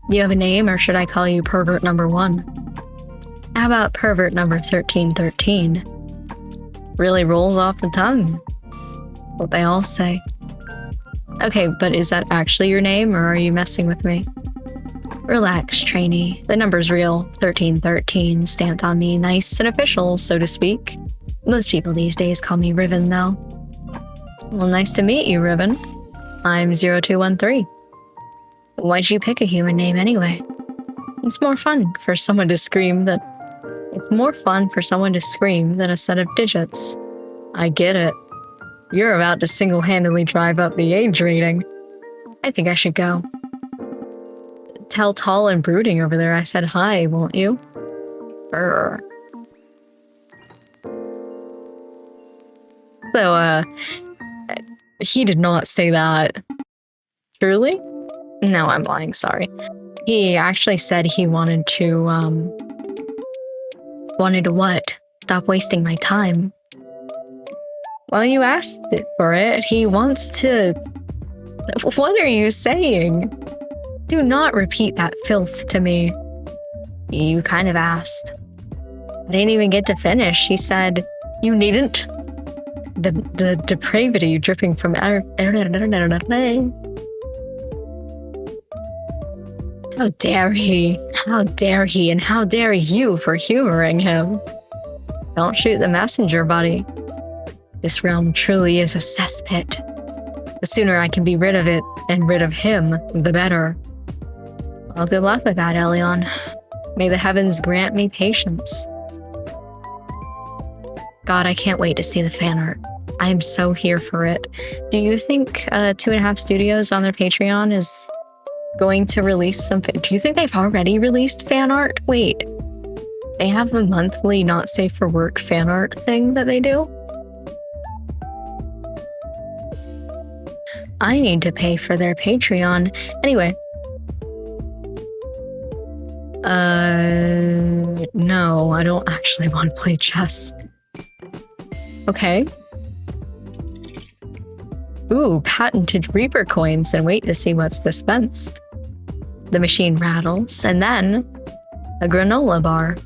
Do you have a name, or should I call you pervert number 1? How about pervert number 1313? Really rolls off the tongue. What they all say. Okay, but is that actually your name, or are you messing with me? Relax, trainee. The number's real. 1313 stamped on me, nice and official, so to speak. Most people these days call me Riven, though. Well, nice to meet you, Riven. I'm 0213. Why'd you pick a human name anyway? It's more fun for someone to scream than a set of digits. I get it. You're about to single-handedly drive up the age rating. I think I should go. Tell Tall and Brooding over there I said hi, won't you? Brr. So, he did not say that. Truly? No, I'm lying, sorry. He actually said he wanted to, Wanted to what? Stop wasting my time. Well, you asked for it. He wants to... What are you saying? Do not repeat that filth to me. You kind of asked. I didn't even get to finish. He said, you needn't. The depravity dripping from... How dare he? How dare he? And how dare you for humoring him? Don't shoot the messenger, buddy. This realm truly is a cesspit. The sooner I can be rid of it and rid of him, the better. Well, good luck with that, Elion. May the heavens grant me patience. God, I can't wait to see the fan art. I am so here for it. Do you think 2.5 Studios on their Patreon is going to release some... Do you think they've already released fan art? Wait. They have a monthly not safe for work fan art thing that they do? I need to pay for their Patreon. Anyway. No, I don't actually want to play chess. Okay. Ooh, patented Reaper coins, and wait to see what's dispensed. The machine rattles, and then a granola bar.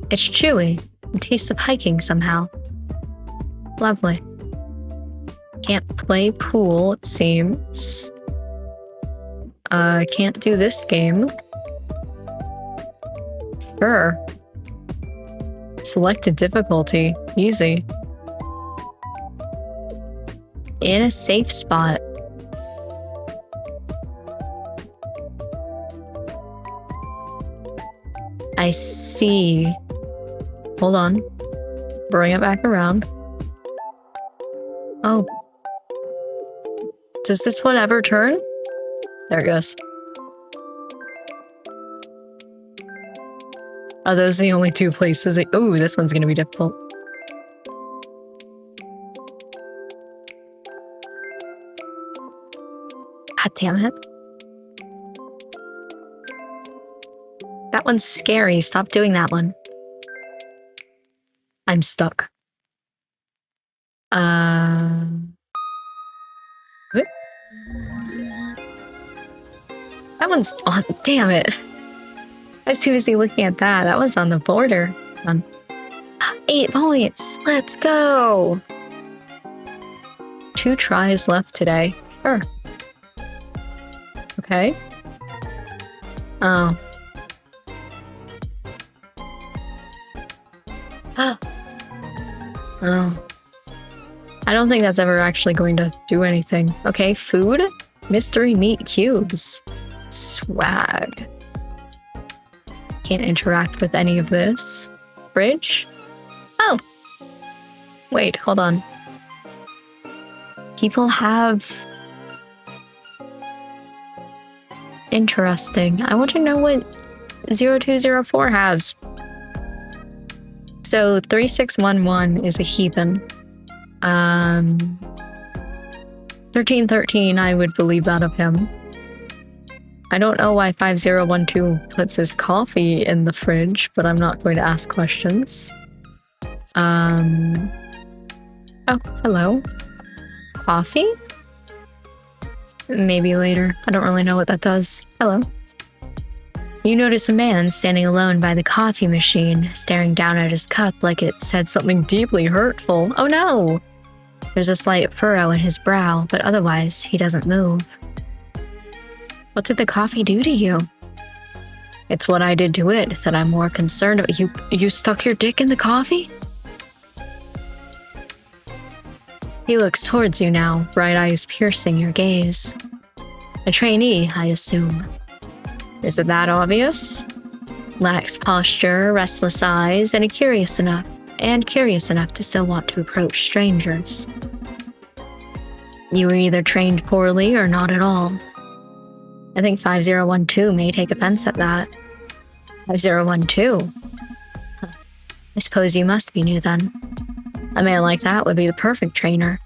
It's chewy. It tastes of hiking somehow. Lovely. Can't play pool, it seems. Can't do this game. Sure. Select a difficulty. Easy. In a safe spot. I see. Hold on. Bring it back around. Oh. Does this one ever turn? There it goes. Are those the only 2 places? Ooh, this one's gonna be difficult. God damn it. That one's scary. Stop doing that one. I'm stuck. Whoop. That one's on. Damn it. I was too busy looking at that. That was on the border. 8 points. Let's go. 2 tries left today. Sure. Okay. Oh. Oh. I don't think that's ever actually going to do anything. Okay, food? Mystery meat cubes. Swag. Can't interact with any of this. Fridge? Oh! Wait, hold on. People have Interesting. I want to know what 0204 has. So 3611 is a heathen. 1313, I would believe that of him. I don't know why 5012 puts his coffee in the fridge, but I'm not going to ask questions. Oh, hello. Coffee? Maybe later. I don't really know what that does. Hello. You notice a man standing alone by the coffee machine, staring down at his cup like it said something deeply hurtful. Oh no! There's a slight furrow in his brow, but otherwise, he doesn't move. What did the coffee do to you? It's what I did to it that I'm more concerned about. You stuck your dick in the coffee? He looks towards you now, bright eyes piercing your gaze. A trainee, I assume. Is it that obvious? Lax posture, restless eyes, and curious enough to still want to approach strangers. You were either trained poorly or not at all. I think 5012 may take offense at that. 5012? I suppose you must be new then. A man like that would be the perfect trainer.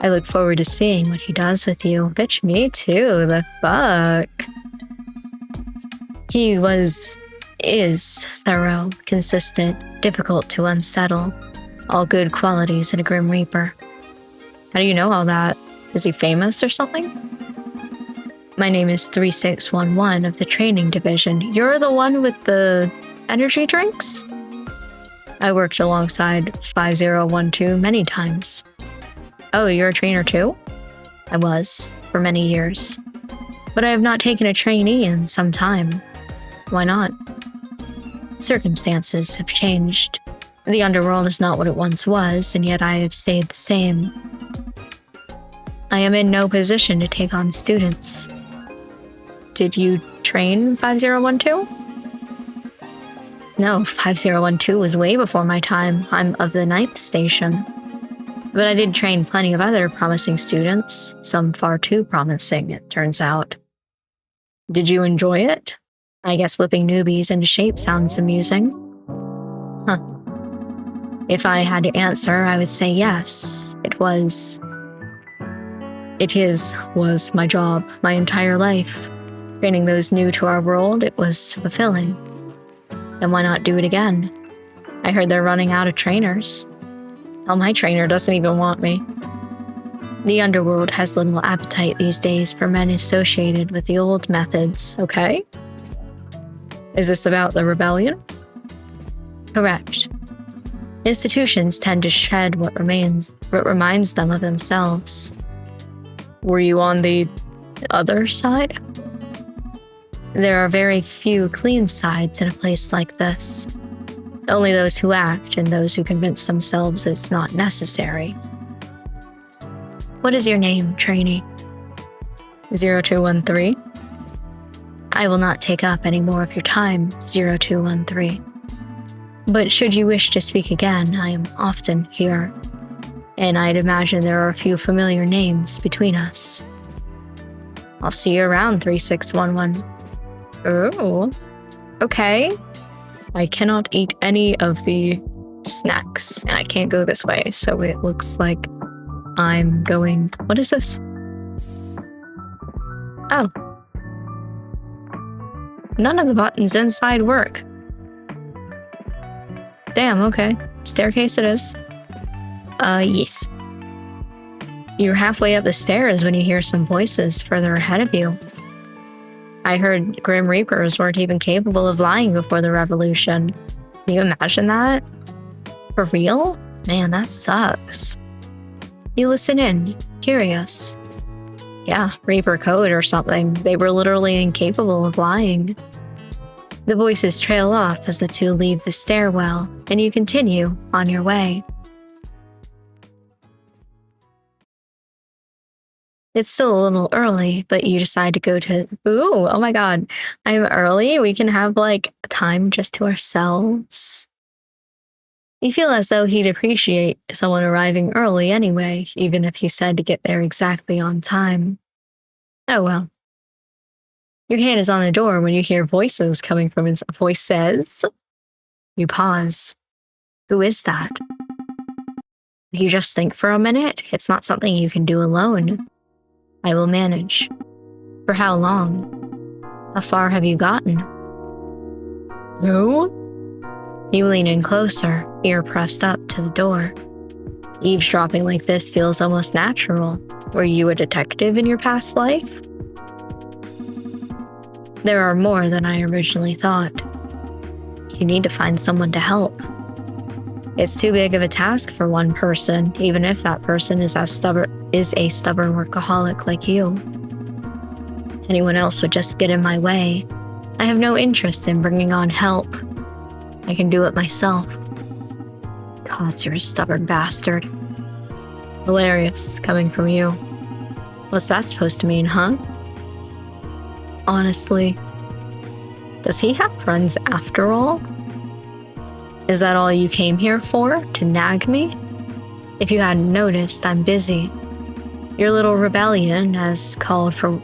I look forward to seeing what he does with you. Bitch, me too. The fuck? He is thorough, consistent, difficult to unsettle. All good qualities in a Grim Reaper. How do you know all that? Is he famous or something? My name is 3611 of the training division. You're the one with the energy drinks? I worked alongside 5012 many times. Oh, you're a trainer too? I was, for many years. But I have not taken a trainee in some time. Why not? Circumstances have changed. The underworld is not what it once was, and yet I have stayed the same. I am in no position to take on students. Did you train 5012? No, 5012 was way before my time. I'm of the 9th station. But I did train plenty of other promising students, some far too promising, it turns out. Did you enjoy it? I guess whipping newbies into shape sounds amusing. Huh. If I had to answer, I would say yes. It was my job, my entire life. Training those new to our world, it was fulfilling. And why not do it again? I heard they're running out of trainers. Hell, my trainer doesn't even want me. The underworld has little appetite these days for men associated with the old methods, okay? Is this about the rebellion? Correct. Institutions tend to shed what reminds them of themselves. Were you on the other side? There are very few clean sides in a place like this. Only those who act and those who convince themselves it's not necessary. What is your name, trainee? 0213? I will not take up any more of your time, 0213. But should you wish to speak again, I am often here. And I'd imagine there are a few familiar names between us. I'll see you around, 3611. Oh, okay. I cannot eat any of the snacks, and I can't go this way, so it looks like I'm going... What is this? Oh. None of the buttons inside work. Damn, okay. Staircase it is. Yes. You're halfway up the stairs when you hear some voices further ahead of you. I heard Grim Reapers weren't even capable of lying before the revolution. Can you imagine that? For real? Man, that sucks. You listen in, curious. Yeah, Reaper code or something. They were literally incapable of lying. The voices trail off as the two leave the stairwell, and you continue on your way. It's still a little early, but you decide to go to... Ooh, oh my god. I'm early? We can have, time just to ourselves? You feel as though he'd appreciate someone arriving early anyway, even if he said to get there exactly on time. Oh well. Your hand is on the door when you hear voices coming from inside. Voices? You pause. Who is that? If you just think for a minute, it's not something you can do alone. I will manage. For how long? How far have you gotten? Who? You lean in closer, ear pressed up to the door. Eavesdropping like this feels almost natural. Were you a detective in your past life? There are more than I originally thought. You need to find someone to help. It's too big of a task for one person, even if that person is a stubborn workaholic like you. Anyone else would just get in my way. I have no interest in bringing on help. I can do it myself. God, you're a stubborn bastard. Hilarious, coming from you. What's that supposed to mean, huh? Honestly, does he have friends after all? Is that all you came here for, to nag me? If you hadn't noticed, I'm busy. Your little rebellion, as called for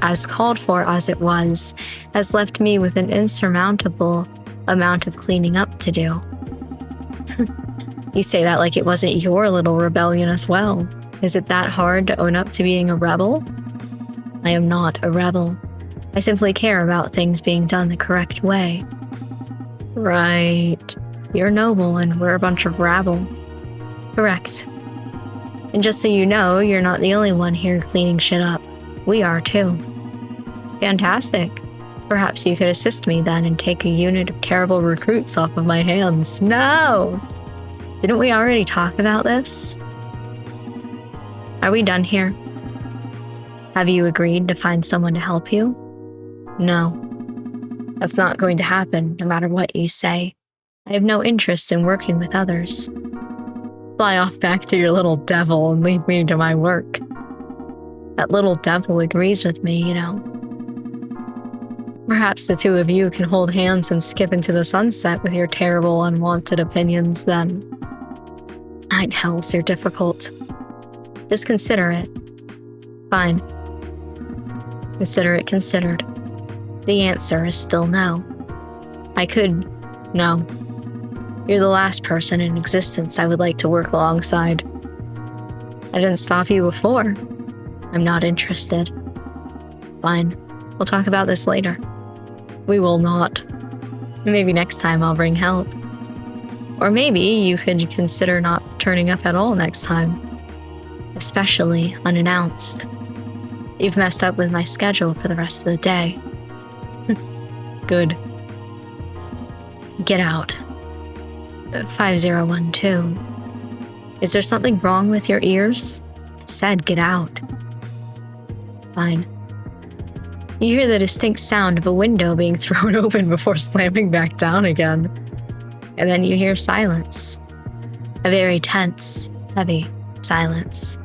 as it was, has left me with an insurmountable amount of cleaning up to do. You say that like it wasn't your little rebellion as well. Is it that hard to own up to being a rebel? I am not a rebel. I simply care about things being done the correct way. Right. You're noble and we're a bunch of rabble. Correct. And just so you know, you're not the only one here cleaning shit up. We are too. Fantastic. Perhaps you could assist me then and take a unit of terrible recruits off of my hands. No! Didn't we already talk about this? Are we done here? Have you agreed to find someone to help you? No. That's not going to happen, no matter what you say. I have no interest in working with others. Fly off back to your little devil and leave me to my work. That little devil agrees with me, you know. Perhaps the two of you can hold hands and skip into the sunset with your terrible, unwanted opinions then. Nine hells, you're difficult. Just consider it. Fine. Consider it considered. The answer is still no. I could... No. You're the last person in existence I would like to work alongside. I didn't stop you before. I'm not interested. Fine. We'll talk about this later. We will not. Maybe next time I'll bring help. Or maybe you could consider not turning up at all next time. Especially unannounced. You've messed up with my schedule for the rest of the day. Good. Get out. 5012. Is there something wrong with your ears? It said get out. Fine. You hear the distinct sound of a window being thrown open before slamming back down again. And then you hear silence. A very tense, heavy silence.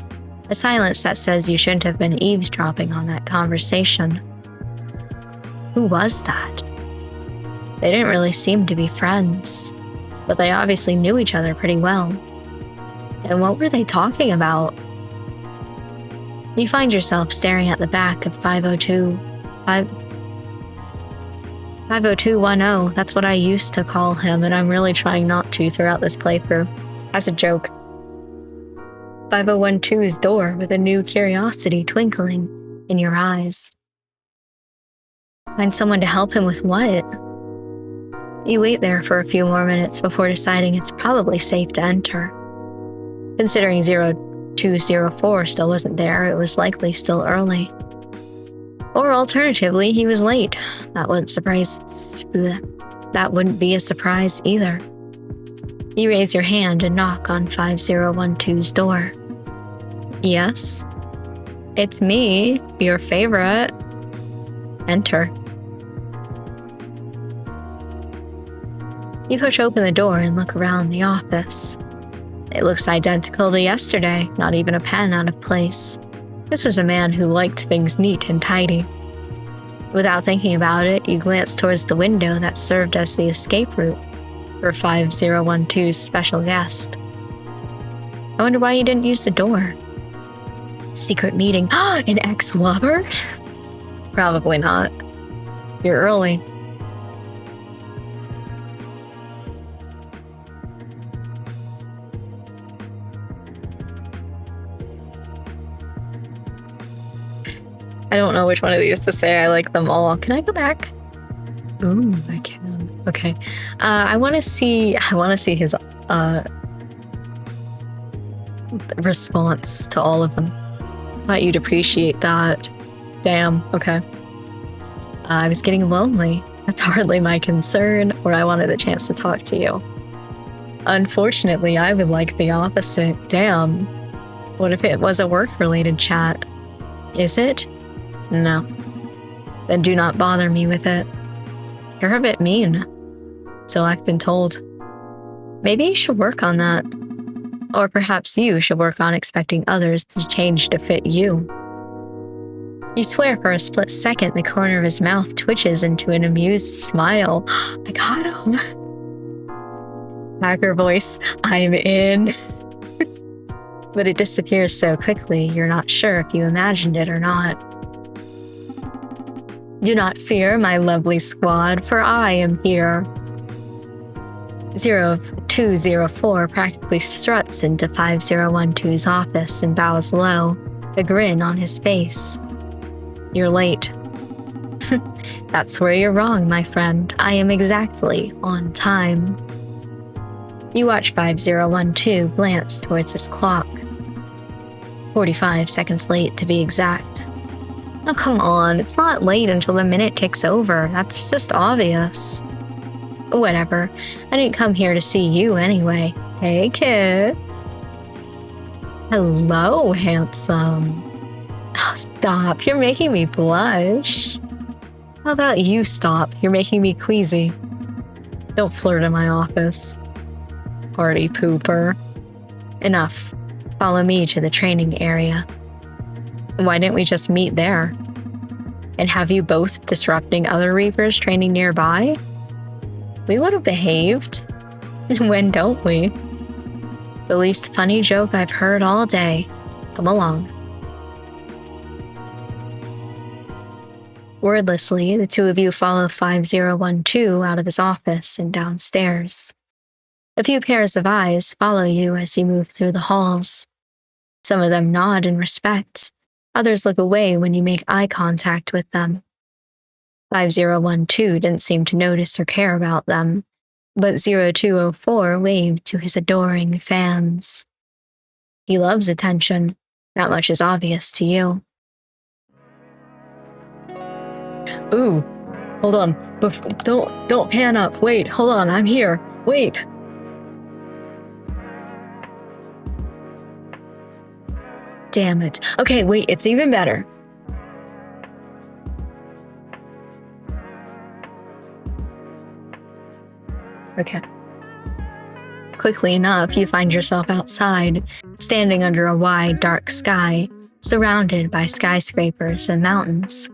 A silence that says you shouldn't have been eavesdropping on that conversation. Who was that? They didn't really seem to be friends, but they obviously knew each other pretty well. And what were they talking about? You find yourself staring at the back of 50210. That's what I used to call him, and I'm really trying not to throughout this playthrough. As a joke. 5012's door with a new curiosity twinkling in your eyes. Find someone to help him with what? You wait there for a few more minutes before deciding it's probably safe to enter. Considering 0204 still wasn't there, it was likely still early. Or alternatively, he was late. That wouldn't be a surprise either. You raise your hand and knock on 5012's door. Yes? It's me, your favorite. Enter. You push open the door and look around the office. It looks identical to yesterday, not even a pen out of place. This was a man who liked things neat and tidy. Without thinking about it, you glance towards the window that served as the escape route for 5012's special guest. I wonder why you didn't use the door. secret meeting. An ex-lover? Probably not. You're early. I don't know which one of these to say. I like them all. Can I go back? Ooh, I can. Okay. I want to see his response to all of them. Thought you'd appreciate that. Damn. Okay. I was getting lonely. That's hardly my concern, or I wanted a chance to talk to you. Unfortunately, I would like the opposite. Damn. What if it was a work-related chat? Is it? No. Then do not bother me with it. You're a bit mean. So I've been told. Maybe you should work on that. Or perhaps you should work on expecting others to change to fit you. You swear for a split second the corner of his mouth twitches into an amused smile. I got him. Hacker voice, I'm in. But it disappears so quickly, you're not sure if you imagined it or not. Do not fear, my lovely squad, for I am here. 0204 practically struts into 5012's office and bows low, a grin on his face. You're late. That's where you're wrong, my friend. I am exactly on time. You watch 5012 glance towards his clock. 45 seconds late, to be exact. Oh, come on. It's not late until the minute ticks over. That's just obvious. Whatever. I didn't come here to see you anyway. Hey, kid. Hello, handsome. Oh, stop. You're making me blush. How about you stop? You're making me queasy. Don't flirt in my office. Party pooper. Enough. Follow me to the training area. Why didn't we just meet there? And have you both disrupting other Reapers training nearby? We would have behaved. When don't we? The least funny joke I've heard all day. Come along. Wordlessly, the two of you follow 5012 out of his office and downstairs. A few pairs of eyes follow you as you move through the halls. Some of them nod in respect. Others look away when you make eye contact with them. 5012 didn't seem to notice or care about them, but 0204 waved to his adoring fans. He loves attention. That much is obvious to you. Ooh, hold on. Don't pan up. Wait, hold on. I'm here. Wait. Damn it. Okay, wait, it's even better. Okay. Quickly enough, you find yourself outside, standing under a wide, dark sky, surrounded by skyscrapers and mountains.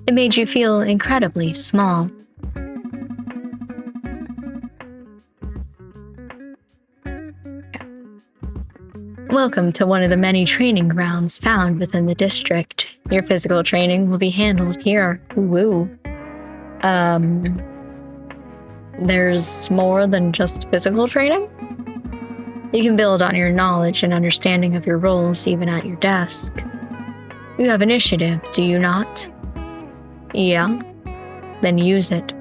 It made you feel incredibly small. Welcome to one of the many training grounds found within the district. Your physical training will be handled here. Woo. There's more than just physical training? You can build on your knowledge and understanding of your roles even at your desk. You have initiative, do you not? Yeah? Then use it.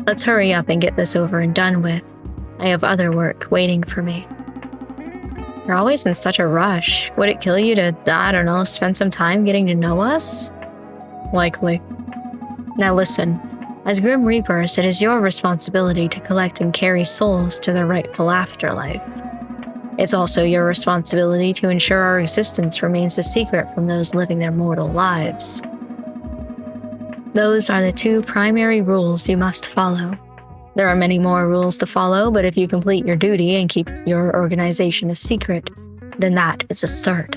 Let's hurry up and get this over and done with. I have other work waiting for me. You're always in such a rush. Would it kill you to, I don't know, spend some time getting to know us? Likely. Now listen, as Grim Reapers, it is your responsibility to collect and carry souls to their rightful afterlife. It's also your responsibility to ensure our existence remains a secret from those living their mortal lives. Those are the two primary rules you must follow. There are many more rules to follow, but if you complete your duty and keep your organization a secret, then that is a start.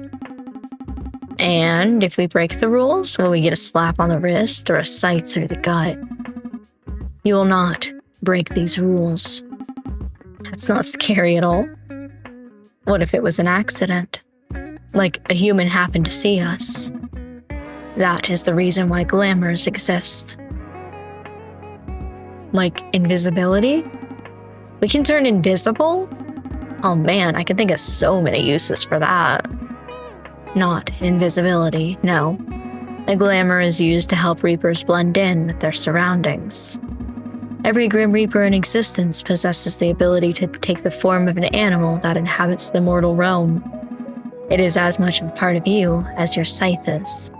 And if we break the rules, will we get a slap on the wrist or a scythe through the gut? You will not break these rules. That's not scary at all. What if it was an accident? Like a human happened to see us. That is the reason why glamours exist. Like invisibility? We can turn invisible? Oh man, I can think of so many uses for that. Not invisibility, no. A glamour is used to help Reapers blend in with their surroundings. Every Grim Reaper in existence possesses the ability to take the form of an animal that inhabits the mortal realm. It is as much a part of you as your scythe is.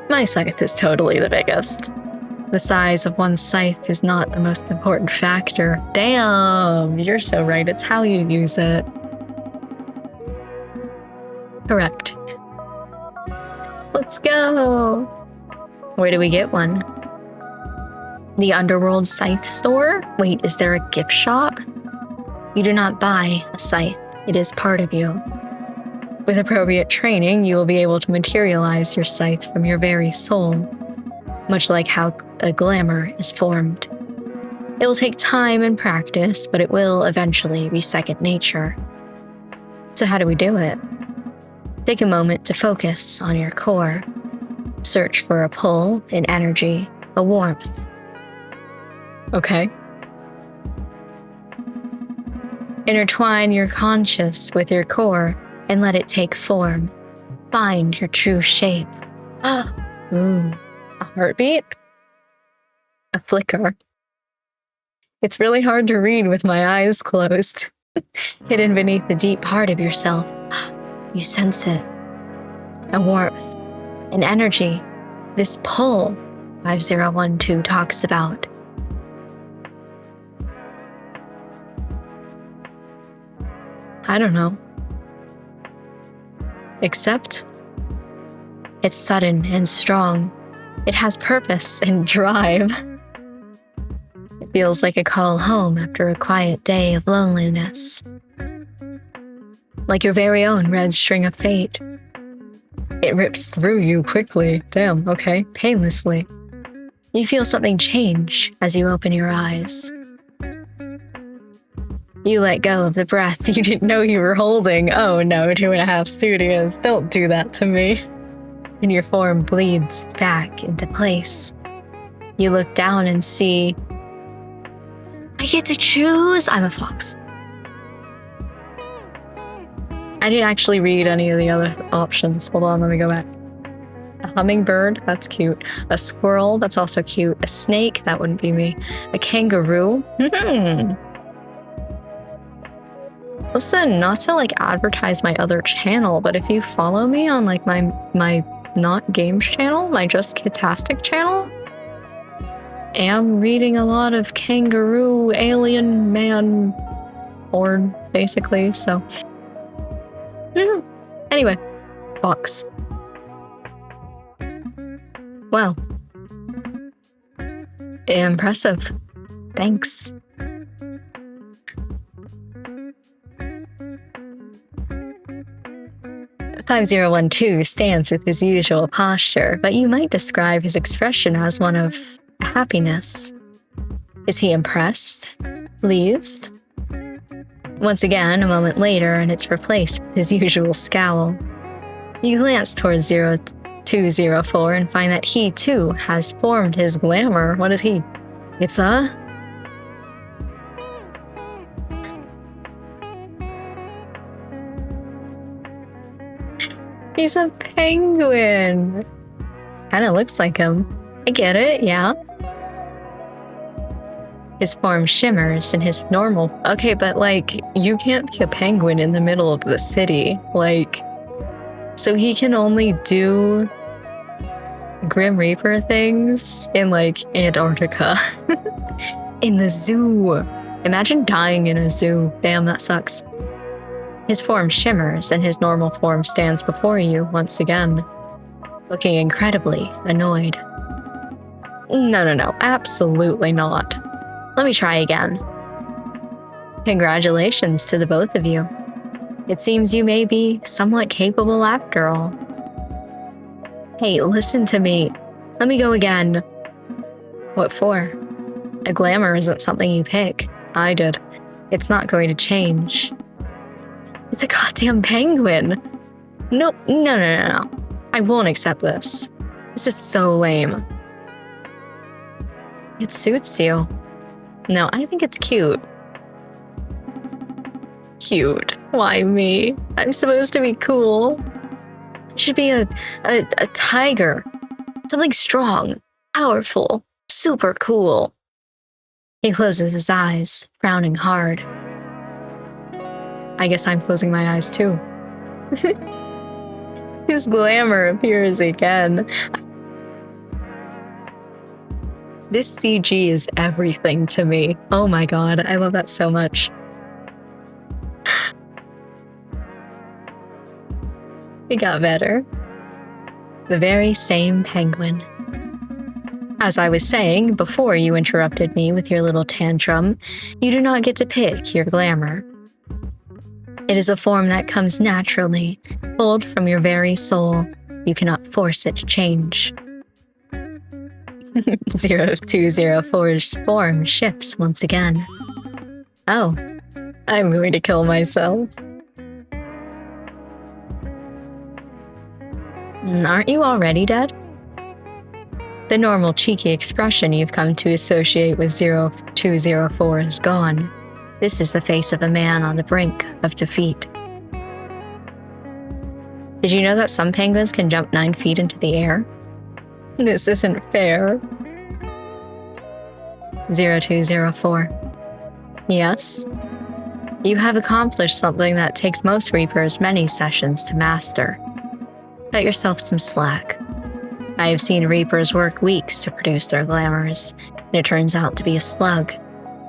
My scythe is totally the biggest. The size of one's scythe is not the most important factor. Damn, you're so right, it's how you use it. Correct. Let's go! Where do we get one? The Underworld Scythe Store? Wait, is there a gift shop? You do not buy a scythe, it is part of you. With appropriate training, you will be able to materialize your scythe from your very soul, much like how a glamour is formed. It will take time and practice, but it will eventually be second nature. So how do we do it? Take a moment to focus on your core. Search for a pull, an energy, a warmth. Okay. Intertwine your conscious with your core and let it take form. Find your true shape. Ooh, a heartbeat? A flicker. It's really hard to read with my eyes closed. Hidden beneath the deep part of yourself. You sense it. A warmth. An energy. This pull 5012 talks about. I don't know. Except it's sudden and strong. It has purpose and drive. It feels like a call home after a quiet day of loneliness. Like your very own red string of fate. It rips through you quickly. Damn, okay, painlessly. You feel something change as you open your eyes. You let go of the breath you didn't know you were holding. Oh no, 2.5 studios, don't do that to me. And your form bleeds back into place. You look down and see, I get to choose. I'm a fox. I didn't actually read any of the other options. Hold on, let me go back. A hummingbird, that's cute. A squirrel, that's also cute. A snake, that wouldn't be me. A kangaroo. Listen, not to like advertise my other channel, but if you follow me on like my not games channel, my just Kitastic channel, I am reading a lot of kangaroo alien man porn, basically, so. Anyway, fox. Well, impressive. Thanks. "5012 stands with his usual posture, but you might describe his expression as one of happiness. Is he impressed? Pleased? Once again, a moment later, and it's replaced with his usual scowl. You glance towards 0204 and find that he, too, has formed his glamour. What is he? It's a... He's a penguin. Kinda looks like him. I get it, yeah. His form shimmers in his normal... Okay, but like, you can't be a penguin in the middle of the city. Like, so he can only do Grim Reaper things in like Antarctica. In the zoo. Imagine dying in a zoo. Damn, that sucks. His form shimmers and his normal form stands before you once again, looking incredibly annoyed. No, absolutely not. Let me try again. Congratulations to the both of you. It seems you may be somewhat capable after all. Hey, listen to me. Let me go again. What for? A glamour isn't something you pick. I did. It's not going to change. It's a goddamn penguin. No. I won't accept this. This is so lame. It suits you. No, I think it's cute. Cute. Why me? I'm supposed to be cool. I should be a tiger. Something strong, powerful, super cool. He closes his eyes, frowning hard. I guess I'm closing my eyes too. His glamour appears again. This CG is everything to me. Oh my god, I love that so much. It got better. The very same penguin. As I was saying before you interrupted me with your little tantrum, you do not get to pick your glamour. It is a form that comes naturally, pulled from your very soul. You cannot force it to change. 0204's form shifts once again. Oh, I'm going to kill myself. Aren't you already dead? The normal cheeky expression you've come to associate with 0204 is gone. This is the face of a man on the brink of defeat. Did you know that some penguins can jump 9 feet into the air? This isn't fair. 0204. Yes? You have accomplished something that takes most Reapers many sessions to master. Cut yourself some slack. I have seen Reapers work weeks to produce their glamours, and it turns out to be a slug.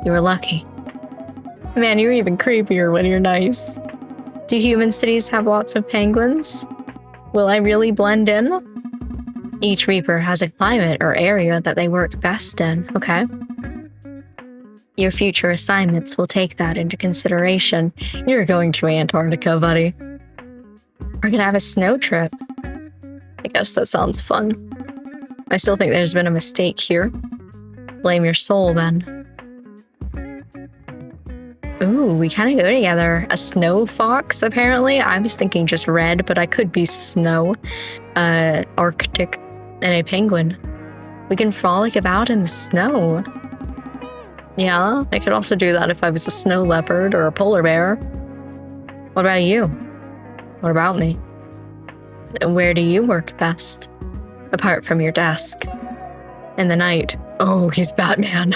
You were lucky. Man, you're even creepier when you're nice. Do human cities have lots of penguins? Will I really blend in? Each Reaper has a climate or area that they work best in, okay? Your future assignments will take that into consideration. You're going to Antarctica, buddy. We're gonna have a snow trip. I guess that sounds fun. I still think there's been a mistake here. Blame your soul, then. Ooh, we kind of go together. A snow fox, apparently. I was thinking just red, but I could be snow. Arctic. And a penguin. We can frolic about in the snow. Yeah, I could also do that if I was a snow leopard or a polar bear. What about you? What about me? Where do you work best? Apart from your desk. In the night. Oh, he's Batman.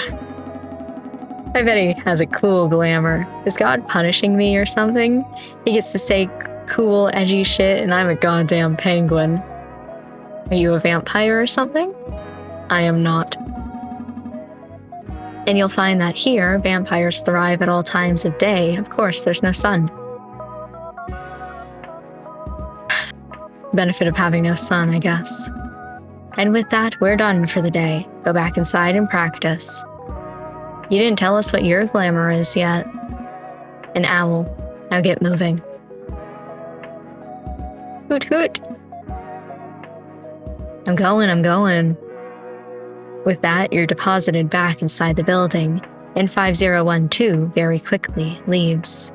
I bet he has a cool glamour. Is God punishing me or something? He gets to say cool, edgy shit and I'm a goddamn penguin. Are you a vampire or something? I am not. And you'll find that here, vampires thrive at all times of day. Of course, there's no sun. Benefit of having no sun, I guess. And with that, we're done for the day. Go back inside and practice. You didn't tell us what your glamour is yet. An owl. Now get moving. Hoot hoot. I'm going. With that, you're deposited back inside the building, and 5012 very quickly leaves.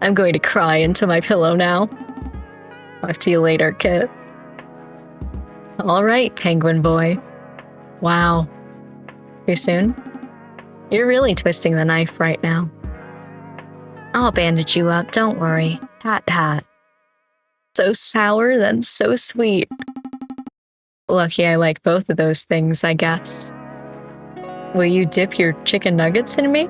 I'm going to cry into my pillow now. Talk to you later, Kit. All right, penguin boy. Wow. Too soon? You're really twisting the knife right now. I'll bandage you up, don't worry. Pat pat. So sour, then so sweet. Lucky I like both of those things, I guess. Will you dip your chicken nuggets in me?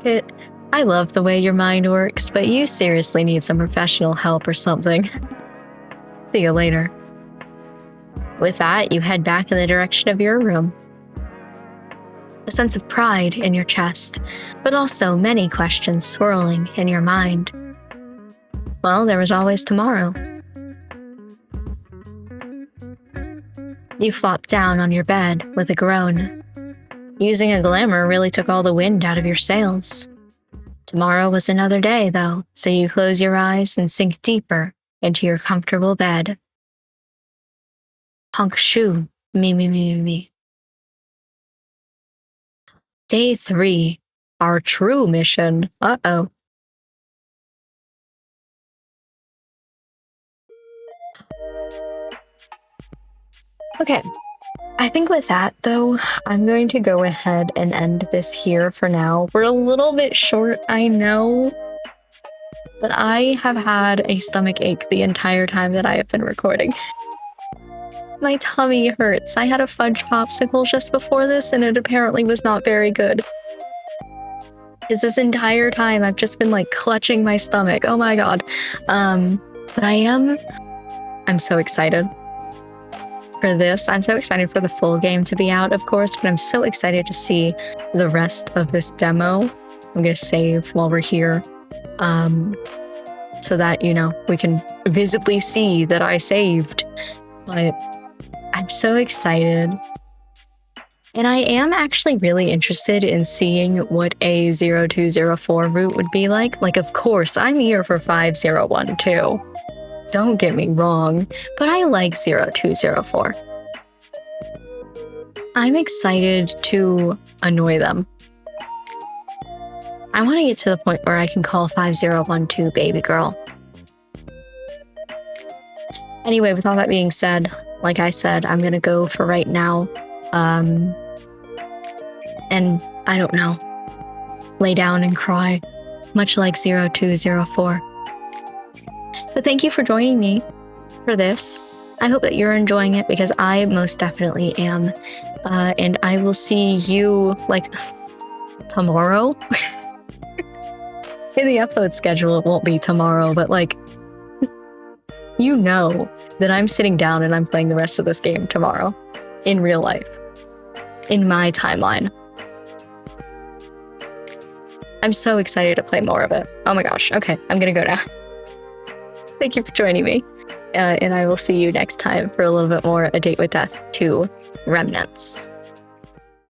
Kit, I love the way your mind works, but you seriously need some professional help or something. See you later. With that, you head back in the direction of your room. A sense of pride in your chest, but also many questions swirling in your mind. Well, there was always tomorrow. You flop down on your bed with a groan. Using a glamour really took all the wind out of your sails. Tomorrow was another day, though, so you close your eyes and sink deeper into your comfortable bed. Honk shoo, Me. Day 3. Our true mission. Uh-oh. Okay. I think with that, though, I'm going to go ahead and end this here for now. We're a little bit short, I know, but I have had a stomach ache the entire time that I have been recording. My tummy hurts. I had a fudge popsicle just before this, and it apparently was not very good. Because this entire time, I've just been, like, clutching my stomach. Oh my god. But I'm so excited for this. I'm so excited for the full game to be out, of course, but I'm so excited to see the rest of this demo. I'm gonna save while we're here, so that, you know, we can visibly see that I saved. But I'm so excited. And I am actually really interested in seeing what a 0204 route would be like. Like, of course, I'm here for 5012. Don't get me wrong, but I like 0204. I'm excited to annoy them. I want to get to the point where I can call 5012 baby girl. Anyway, with all that being said, like I said, I'm gonna go for right now. And I don't know, lay down and cry, much like 0204. But thank you for joining me for this. I hope that you're enjoying it, because I most definitely am. And I will see you, like, tomorrow. In the upload schedule, it won't be tomorrow, but, like, you know that I'm sitting down and I'm playing the rest of this game tomorrow. In real life. In my timeline. I'm so excited to play more of it. Oh my gosh. Okay, I'm gonna go now. Thank you for joining me. And I will see you next time for a little bit more A Date with Death 2 Remnants.